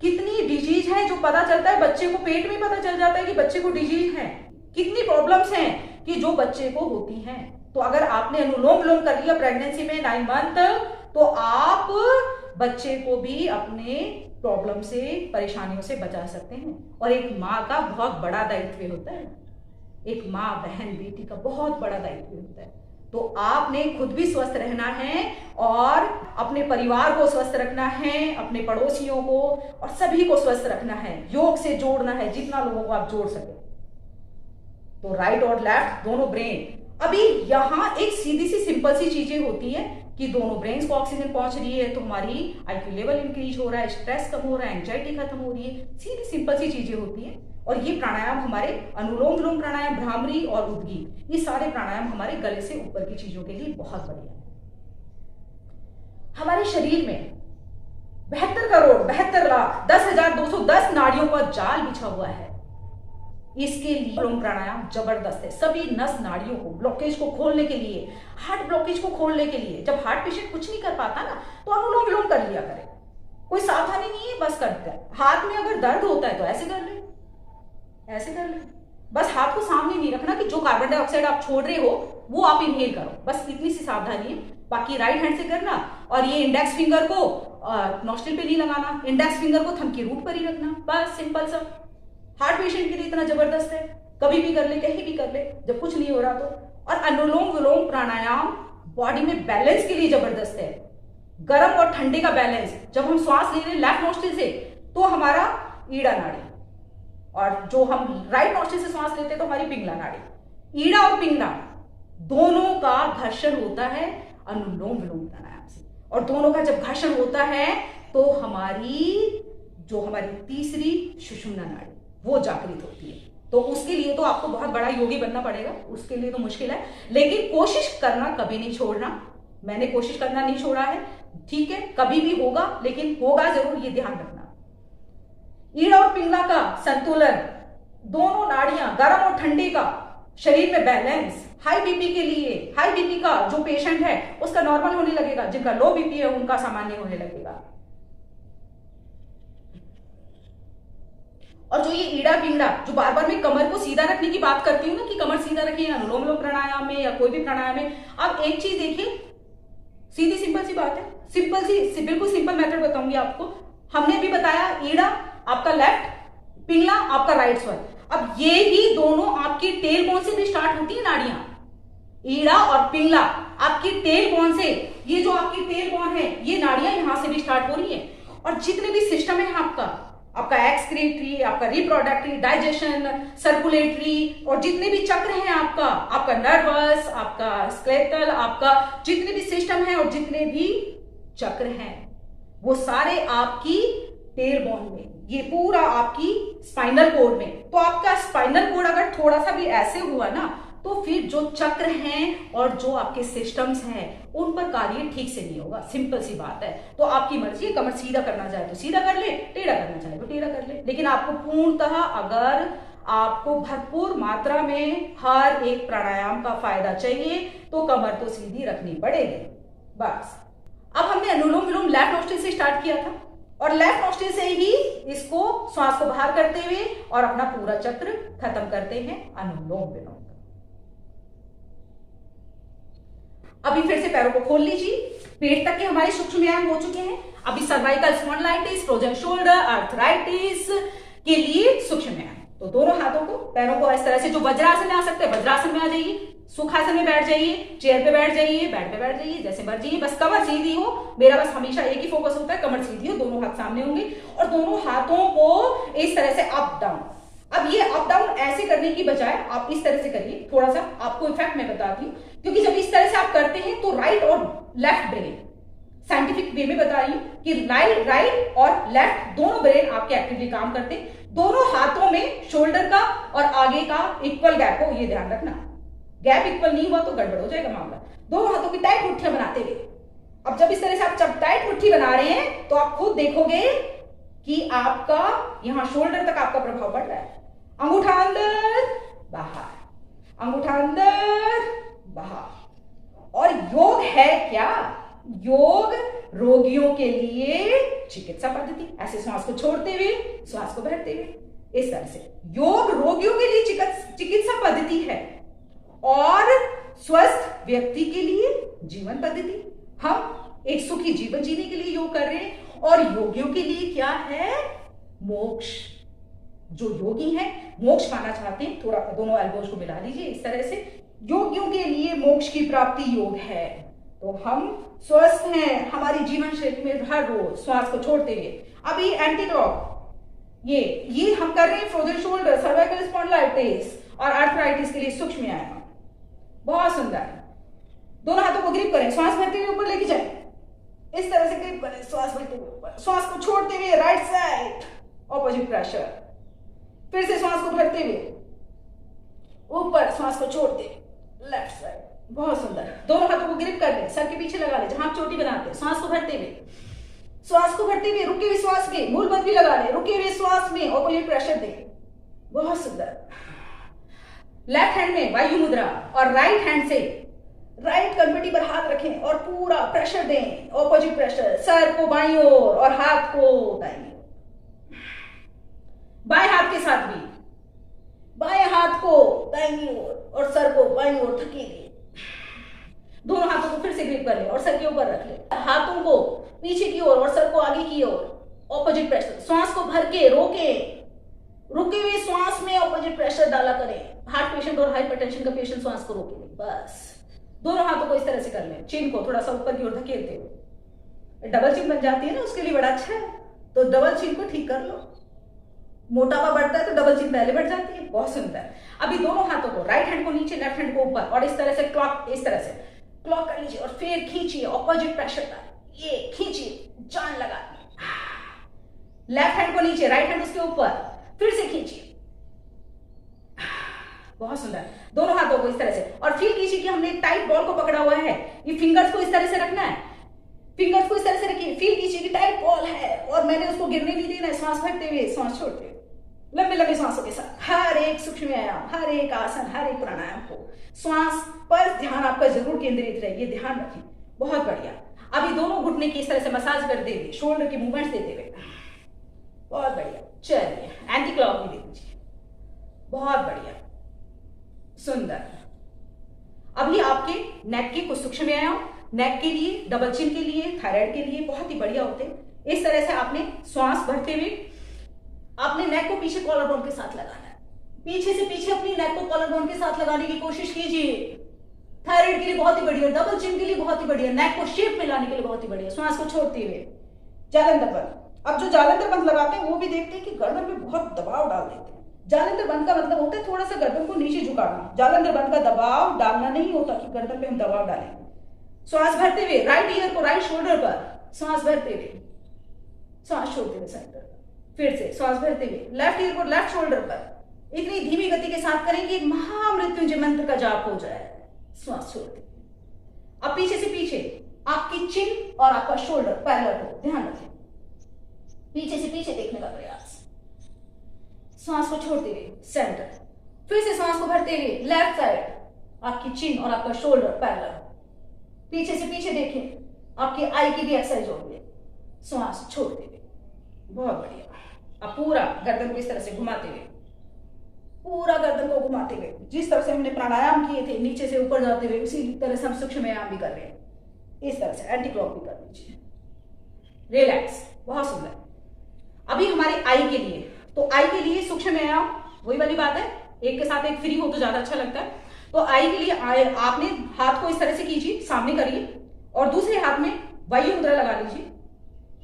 कितनी डिजीज है जो पता चलता है, बच्चे को पेट में पता चल जाता है कि बच्चे को डिजीज है, कितनी प्रॉब्लम्स हैं कि जो बच्चे को होती हैं। तो अगर आपने अनुलोम विलोम कर लिया प्रेगनेंसी में 9 मंथ, तो आप बच्चे को भी अपने प्रॉब्लम से, परेशानियों से बचा सकते हैं। और एक माँ का बहुत बड़ा दायित्व होता है, एक माँ, बहन, बेटी का बहुत बड़ा दायित्व होता है। तो आपने खुद भी स्वस्थ रहना है और अपने परिवार को स्वस्थ रखना है, अपने पड़ोसियों को और सभी को स्वस्थ रखना है, योग से जोड़ना है जितना लोगों को आप जोड़ सके। तो राइट और लेफ्ट दोनों ब्रेन, अभी यहां एक सीधी सी सिंपल सी चीजें होती है कि दोनों ब्रेन्स को ऑक्सीजन पहुंच रही है तो हमारी आईक्यू लेवल इंक्रीज हो रहा है, स्ट्रेस कम हो रहा है, एंजाइटी खत्म हो रही है, सीधी सिंपल सी चीजें होती है। और ये प्राणायाम हमारे अनुलोम विलोम प्राणायाम, भ्रामरी और उद्गीत, ये सारे प्राणायाम हमारे गले से ऊपर की चीजों के लिए बहुत बढ़िया है। हमारे शरीर में 72 करोड़ 72 लाख 10,210 नाड़ियों का जाल बिछा हुआ है। इसके लिए अनुलोम प्राणायाम जबरदस्त है, सभी नस नाड़ियों को, ब्लॉकेज को खोलने के लिए, हार्ट ब्लॉकेज को खोलने के लिए। जब हार्ट पेशेंट कुछ नहीं कर पाता ना तो अनुलोम विलोम कर लिया करे, कोई सावधानी नहीं है, बस करते हैं। हाथ में अगर दर्द होता है तो ऐसे कर ले, ऐसे कर ले, बस हाथ को सामने नहीं रखना कि जो कार्बन डाइऑक्साइड आप छोड़ रहे हो वो आप इनहेल करो, बस इतनी सी सावधानी है। बाकी राइट हैंड से करना। और ये इंडेक्स फिंगर को नॉस्ट्रिल पे नहीं लगाना, इंडेक्स फिंगर को थंब की रूट पर ही रखना, बस सिंपल सा। हार्ट पेशेंट के लिए इतना जबरदस्त है, कभी भी कर ले, कहीं भी कर ले, जब कुछ नहीं हो रहा तो। और अनुलोम विलोम प्राणायाम बॉडी में बैलेंस के लिए जबरदस्त है, गर्म और ठंडे का बैलेंस। जब हम श्वास ले रहे हैं लेफ्ट नॉस्ट्रिल से तो हमारा ईड़ा नाड़ी, और जो हम राइट नॉस्ट्रिल से श्वास लेते हैं तो हमारी पिंगला नाड़ी। ईड़ा और पिंगला दोनों का घर्षण होता है अनुलोम विलोम प्राणायाम से, और दोनों का जब घर्षण होता है तो हमारी तीसरी सुषुम्ना नाड़ी वो जागृत होती है। तो उसके लिए तो आपको बहुत बड़ा योगी बनना पड़ेगा, उसके लिए तो मुश्किल है, लेकिन कोशिश करना कभी नहीं छोड़ना। मैंने कोशिश करना नहीं छोड़ा है, ठीक है, कभी भी होगा, लेकिन होगा जरूर, ये ध्यान रखना। ईड़ा और पिंगला का संतुलन, दोनों नाड़ियां गर्म और ठंडे का, शरीर में बैलेंस। हाई बीपी के लिए, हाई बीपी का जो पेशेंट है उसका नॉर्मल होने लगेगा, जिनका लो बीपी है उनका सामान्य होने लगेगा। और जो ये ईड़ा पिंगला, जो बार बार मैं कमर को सीधा रखने की बात करती हूँ ना, कि कमर सीधा रखिए अनुलोम विलोम प्राणायाम में या कोई भी प्राणायाम में, आप एक चीज देखिए, सीधी सिंपल सी बात है, सिंपल सी बिल्कुल सिंपल मेथड बताऊंगी आपको। हमने भी बताया ईड़ा आपका लेफ्ट, पिंगला आपका राइट स्वर। अब ये ही दोनों आपकी टेल बोन से भी स्टार्ट होती है नाड़ियां, ईड़ा और पिंगला आपकी टेल बोन से, ये जो आपकी टेल बोन है ये नाड़ियां यहां से भी स्टार्ट हो रही है। और जितने भी सिस्टम है आपका एक्सक्रीटरी, आपका रिप्रोडक्टरी, डाइजेशन, सर्कुलेटरी, और जितने भी चक्र हैं आपका नर्वस, आपका स्केलेटल, आपका जितने भी सिस्टम है और जितने भी चक्र हैं वो सारे आपकी टेल बोन में, ये पूरा आपकी स्पाइनल कोड में। तो आपका स्पाइनल कोड अगर थोड़ा सा भी ऐसे हुआ ना, तो फिर जो चक्र हैं और जो आपके सिस्टम्स हैं उन पर कार्य ठीक से नहीं होगा, सिंपल सी बात है। तो आपकी मर्जी है, कमर सीधा करना चाहे तो सीधा कर ले, टेढ़ा करना चाहे तो टेढ़ा कर ले, लेकिन आपको पूर्णतः अगर आपको भरपूर मात्रा में हर एक प्राणायाम का फायदा चाहिए तो कमर तो सीधी रखनी पड़ेगी, बस। अब हमने अनुलोम विलोम लेफ्ट नोस्ट्रिल से स्टार्ट किया था, और लेफ्ट नोस्ट्रिल से ही इसको श्वास को बाहर करते हुए और अपना पूरा चक्र खत्म करते हैं अनुलोम विलोम। अभी फिर से पैरों को खोल लीजिए, पेट तक के हमारे सूक्ष्म व्यायाम हो चुके हैं। अभी cervical spondylitis, frozen shoulder, arthritis के लिए सूक्ष्म व्यायाम। तो दोनों हाथों को, पैरों को इस तरह से, जो वज्रासन में आ सकते हैं वज्रासन में आ जाइए, सुखासन में बैठ जाइए, चेयर पे बैठ जाइए, बेड पे बैठ जाइए, जैसे मर्जी, बस कमर सीधी हो। मेरा बस हमेशा एक ही फोकस होता है, कमर सीधी हो, दोनों हाथ सामने होंगे, और दोनों हाथों को इस तरह से अप डाउन। अब ये अप डाउन ऐसे करने की बजाय आप इस तरह से करिए, थोड़ा सा आपको इफेक्ट मैं बताती हूँ, क्योंकि जब इस तरह से आप करते हैं तो राइट और लेफ्ट ब्रेन, साइंटिफिक वे में बता रही हूं कि राइट और लेफ्ट दोनों ब्रेन आपके एक्टिवली काम करते हैं। दोनों हाथों में शोल्डर का और आगे का इक्वल गैप हो, ये ध्यान रखना। गैप इक्वल नहीं हुआ तो गड़बड़ हो जाएगा मामला। दोनों हाथों की टाइट मुट्ठियां बनाते हुए, अब जब इस तरह से आप जब टाइट मुट्ठी बना रहे हैं तो आप खुद देखोगे कि आपका यहां शोल्डर तक आपका प्रभाव पड़ रहा है। अंगूठा अंदर बाहर, अंगूठा अंदर बाहर। और योग है क्या? योग रोगियों के लिए चिकित्सा पद्धति। ऐसे श्वास को छोड़ते हुए, श्वास को भरते हुए, इस तरह से योग रोगियों के लिए चिकित्सा पद्धति है, और स्वस्थ व्यक्ति के लिए जीवन पद्धति। हम एक सुखी जीवन जीने के लिए योग कर रहे हैं, और योगियों के लिए क्या है? मोक्ष। जो योगी हैं मोक्ष पाना चाहते हैं, थोड़ा दोनों एल्बोज को मिला लीजिए इस तरह से। योगियों के लिए मोक्ष की प्राप्ति योग है। तो हम स्वस्थ हैं हमारी जीवन शैली में हर रोज श्वास को छोड़ते हुए। अभी एंटी क्लॉक ये हम कर रहे हैं फ्रोजन शोल्डर, सर्वाइकल स्पॉन्डिलाइटिस और आर्थराइटिस के लिए सूक्ष्म व्यायाम। बहुत सुंदर। दोनों हाथों को ग्रिप करें, श्वास भरते हुए ऊपर लेके जाए, इस तरह से ग्रिप करें, श्वास भरते हुए ऊपर, श्वास को छोड़ते हुए राइट साइड ऑपोजिट प्रेशर। फिर से श्वास को भरते हुए ऊपर, श्वास को छोड़ते लेफ्ट साइड। बहुत सुंदर। दोनों हाथों को ग्रिप कर ले, सर के पीछे लगा ले जहां आप चोटी बनाते हैं। श्वास को भरते हुए, श्वास को भरते हुए रुके हुए श्वास में मूल बंद भी लगा ले, रुके हुए श्वास में ऑपोजिट प्रेशर दे। बहुत सुंदर। लेफ्ट हैंड में वायु मुद्रा और राइट हैंड से राइट कनपटी पर हाथ रखें और पूरा प्रेशर दें, ऑपोजिट प्रेशर। सर को बाईं ओर और हाथ को दाईं ओर। बाएं हाथ के साथ भी, बाएं हाथ को दाईं ओर और सर को बाईं ओर धकेलिए। दोनों हाथों को फिर फिर से ग्रिप कर ले और सर के ऊपर रख ले। हाथों को पीछे की ओर और सर को आगे की ओर, ऑपोजिट प्रेशर। श्वास को भर के रोके, रुके हुए श्वास में ऑपोजिट प्रेशर डाला करें। हार्ट पेशेंट और हाइपरटेंशन का पेशेंट श्वास को रोके, बस दोनों हाथों को इस तरह से कर लें। चिन को थोड़ा सा ऊपर की ओर धकेलते हुए, डबल चिन बन जाती है ना, उसके लिए बड़ा अच्छा है। तो डबल चिन को ठीक कर लो। मोटापा बढ़ता है तो डबल चिन पहले बढ़ जाती है, बहुत सुंदर। अभी दोनों हाथों को, राइट हैंड को नीचे, लेफ्ट हैंड को ऊपर, और इस तरह से क्लॉक, इस तरह से क्लॉक कर लीजिए और फिर खींचिए, ऑपोजिट प्रेशर का ये खींचिए, जान लगा। लेफ्ट हैंड को नीचे, राइट हैंड उसके ऊपर, फिर से खींचिए, बहुत सुंदर। दोनों हाथों को इस तरह से, और फील कीजिए कि हमने एक टाइट बॉल को पकड़ा हुआ है। ये फिंगर्स को इस तरह से रखना है, फिंगर्स को इस तरह से रखिए। फील कीजिए कि टाइट बॉल है और मैंने उसको गिरने नहीं देना है। सांस भरते हुए, सांस छोड़ते हुए, लंबे लंबे सांसों के साथ हर एक सूक्ष्म व्यायाम, हर एक आसन, हर एक प्राणायाम को श्वास पर ध्यान आपका जरूर केंद्रित रहे, ये ध्यान रखें। बहुत बढ़िया। अभी दोनों घुटने की इस तरह से मसाज करते हुए, शोल्डर की मूवमेंट्स देते हुए, बहुत बढ़िया। चलिए एंटी क्लॉक भी दे दीजिए, बहुत बढ़िया, सुंदर। अभी आपके नेक के कुछ सूक्ष्म व्यायाम, नेक के लिए, डबल चिन के लिए, थायराइड के लिए बहुत ही बढ़िया होते हैं। इस तरह से आपने श्वास भरते हुए आपने नेक को पीछे कॉलर बोन के साथ लगाना है। पीछे से पीछे अपनी नेक को कॉलर बोन के साथ लगाने की कोशिश कीजिए। थायराइड के लिए बहुत ही बढ़िया, डबल चिन के लिए बहुत ही बढ़िया, नेक को शेप में लाने के लिए बहुत ही बढ़िया। श्वास को छोड़ते हुए जालंधर बंद। अब जो जालंधर बंद लगाते हैं वो भी देखते हैं कि गर्दन पे बहुत दबाव डाल देते हैं। जालंधर बंद का मतलब होता है थोड़ा सा गर्दन को नीचे झुकाना। जालंधर बंद का दबाव डालना नहीं होता कि गर्दन पे हम दबाव डालेंगे। श्वास भरते हुए राइट ईयर को राइट शोल्डर पर, श्वास भरते हुए, श्वास छोड़ते हुए सेंटर, फिर से श्वास भरते हुए लेफ्ट ईयर को लेफ्ट शोल्डर पर। इतनी धीमी गति के साथ करें कि महामृत्युंजय मंत्र का जाप हो जाए। श्वास छोड़ते। अब पीछे से पीछे आपकी चिन और आपका शोल्डर पैरेलल हो, ध्यान रखें। पीछे से पीछे देखने का प्रयास। श्वास को छोड़ते हुए सेंटर, फिर से श्वास को भरते हुए लेफ्ट साइड, आपकी चिन और आपका शोल्डर पैरेलल। पीछे से पीछे देखें, आपकी आई की भी एक्सरसाइज हो रही है। श्वास छोड़ते हुए, बहुत बढ़िया। अब पूरा गर्दन को इस तरह से घुमाते हुए, पूरा गर्दन को घुमाते हुए, जिस तरह से हमने प्राणायाम किए थे नीचे से ऊपर जाते हुए, उसी तरह से हम सूक्ष्म व्यायाम भी कर रहे हैं। इस तरह से एंटी क्लॉक भी कर लीजिए। रिलैक्स, बहुत सुंदर। अभी हमारे आई के लिए, तो आई के लिए सूक्ष्म व्यायाम वही वाली बात है, एक के साथ एक फ्री हो तो ज्यादा अच्छा लगता है। तो आई के लिए आपने हाथ को इस तरह से कीजिए, सामने करिए और दूसरे हाथ में वायु मुद्रा लगा लीजिए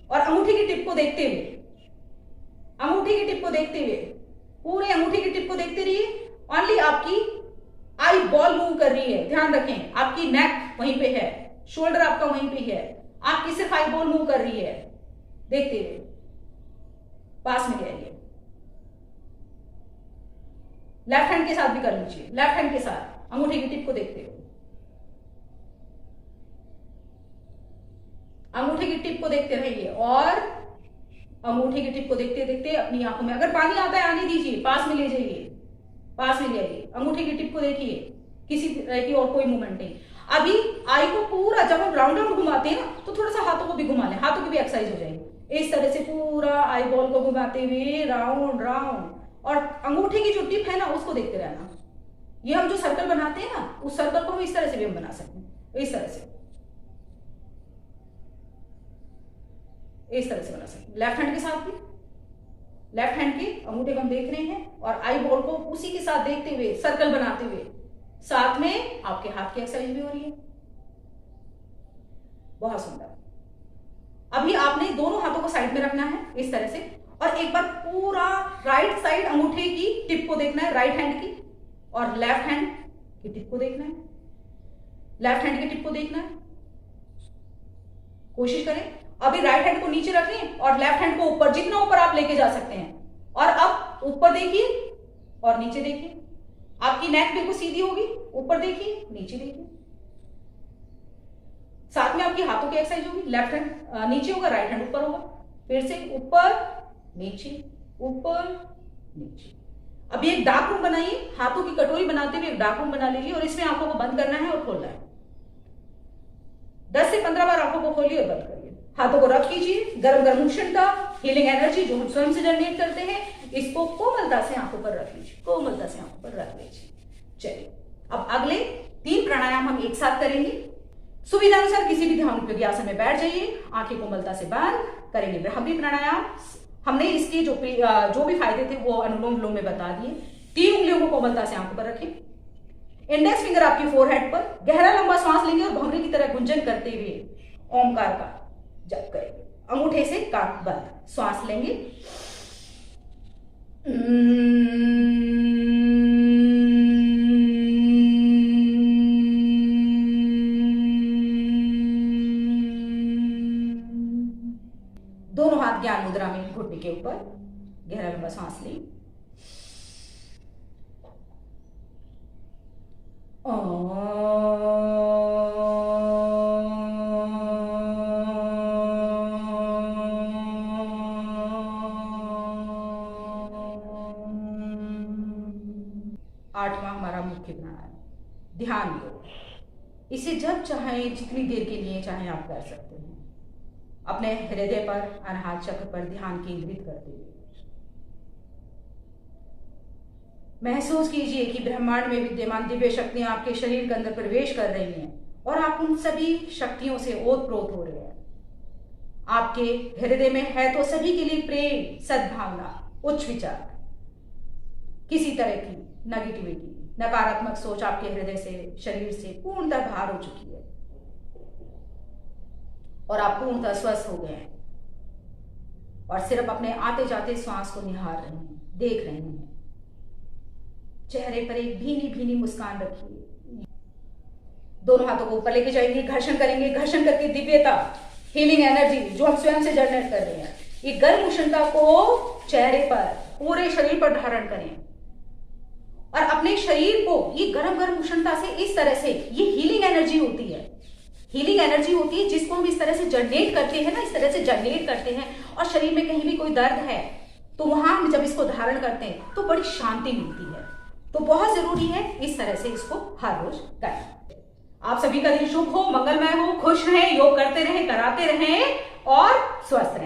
और अंगूठी की टिप को देखते हुए, अंगूठी की टिप को देखते हुए, पूरे अंगूठी की टिप को देखते रहिए। ओनली आपकी आई बॉल मूव कर रही है, ध्यान रखें। आपकी नेक वहीं पे है, शोल्डर आपका वहीं पे है, आपकी सिर्फ आई बॉल मूव कर रही है, देखते हुए। पास में रहिए। लेफ्ट हैंड के साथ भी कर लीजिए, लेफ्ट हैंड के साथ अंगूठी की टिप को देखते हुए, अंगूठी की टिप को देखते रहिए और अंगूठी की टिप को देखते देखते अपनी आंखों में, अगर पानी आता है आने दीजिए, पास में ले जाइए, पास में ले आइए। अंगूठी की टिप को देखिए, किसी तरह की और कोई मूवमेंट नहीं। अभी आई को पूरा, जब हम राउंड राउंड घुमाते हैं ना, तो थोड़ा सा हाथों को भी घुमा लें, हाथों की भी एक्सरसाइज हो जाएगी। इस तरह से पूरा आई बॉल को घुमाते हुए राउंड राउंड, और अंगूठे की जो टिप है ना उसको देखते रहना। ये हम जो सर्कल बनाते हैं ना, उस सर्कल को हम इस तरह से भी हम बना सकते हैं, इस तरह से, इस तरह से बना सकते हैं। लेफ्ट हैंड के साथ भी, लेफ्ट हैंड के अंगूठे को हम देख रहे हैं और आई बॉल को उसी के साथ देखते हुए सर्कल बनाते हुए, साथ में आपके हाथ की एक्सरसाइज भी हो रही है। बहुत सुंदर। अभी आपने दोनों हाथों को साइड में रखना है इस तरह से, और एक बार पूरा राइट साइड अंगूठे की टिप को देखना है, राइट हैंड की, और लेफ्ट हैंड की टिप को देखना है, लेफ्ट हैंड की टिप को देखना है। कोशिश करें। अभी राइट हैंड को नीचे रखें और लेफ्ट हैंड को ऊपर, जितना ऊपर आप लेके जा सकते हैं। और अब ऊपर देखिए और नीचे देखिए, आपकी नेक बिल्कुल सीधी होगी, ऊपर देखिए, नीचे देखिए। साथ में आपकी हाथों की एक्सरसाइज होगी, लेफ्ट हैंड नीचे होगा, राइट हैंड ऊपर होगा, फिर से ऊपर नीचे, ऊपर नीचे। अभी एक डार्क रूम बनाइए, हाथों की कटोरी बनाते हुए एक डार्क रूम बना लीजिए और इसमें आंखों को बंद करना है और खोलना है। 10 से 15 बार आंखों को खोलिए और बंद करिए। हाथों को रब कीजिए, गरम गरम उष्णता, हीलिंग एनर्जी जो हम स्वयं से जनरेट करते हैं, इसको कोमलता से आंखों पर रख लीजिए, कोमलता से आंखों पर रख लीजिए। चलिए अब अगले 3 प्राणायाम हम एक साथ करेंगे। सुविधा अनुसार किसी भी ध्यान उपयोगी आसन में बैठ जाइए, आंखें कोमलता से बंद करेंगे ब्राह्मी प्राणायाम। हमने इसके जो भी फायदे थे वो अनुलोम विलोम में बता दिए। 3 उंगलियों को कोमलता से आंखों पर रखें, इंडेक्स फिंगर आपकी फोरहेड पर, गहरा लंबा सांस लेंगे और भंवरे की तरह गुंजन करते हुए ओमकार का जप करेंगे। अंगूठे से कान बंद, श्वास लेंगे, दोनों हाथ ज्ञान मुद्रा में घुटने के ऊपर, गहरा लंबा सांस लें। आठवां हमारा मुख्य प्राणायाम ध्यान योग। इसे जब चाहें, जितनी देर के लिए चाहें आप कर सकते हैं। अपने हृदय पर, अनाहत चक्र पर ध्यान केंद्रित करते हुए महसूस कीजिए कि ब्रह्मांड में विद्यमान दिव्य शक्तियां आपके शरीर के अंदर प्रवेश कर रही हैं और आप उन सभी शक्तियों से ओतप्रोत हो रहे हैं। आपके हृदय में है तो सभी के लिए प्रेम, सद्भावना, उच्च विचार। किसी तरह की नेगेटिविटी, नकारात्मक सोच आपके हृदय से, शरीर से पूर्णतः बाहर हो चुकी है और आप पूर्णतः स्वस्थ हो गए हैं और सिर्फ अपने आते जाते श्वास को निहार रहे हैं, देख रहे हैं। चेहरे पर एक भीनी भीनी मुस्कान रखिए। दोनों हाथों को ऊपर लेके जाएंगे, घर्षण करेंगे। घर्षण करके दिव्यता, हीलिंग एनर्जी जो हम स्वयं से जनरेट कर रहे हैं, ये गर्म उष्णता को चेहरे पर, पूरे शरीर पर धारण करें और अपने शरीर को ये गर्म गर्म उष्णता से इस तरह से, ये हीलिंग एनर्जी होती है, हीलिंग एनर्जी होती है जिसको हम इस तरह से जनरेट करते हैं ना, इस तरह से जनरेट करते हैं। और शरीर में कहीं भी कोई दर्द है तो वहां हम जब इसको धारण करते हैं तो बड़ी शांति मिलती है। तो बहुत जरूरी है इस तरह से इसको हर रोज करें। आप सभी का दिन शुभ हो, मंगलमय हो, खुश रहें, योग करते रहें, कराते रहें और स्वस्थ रहें।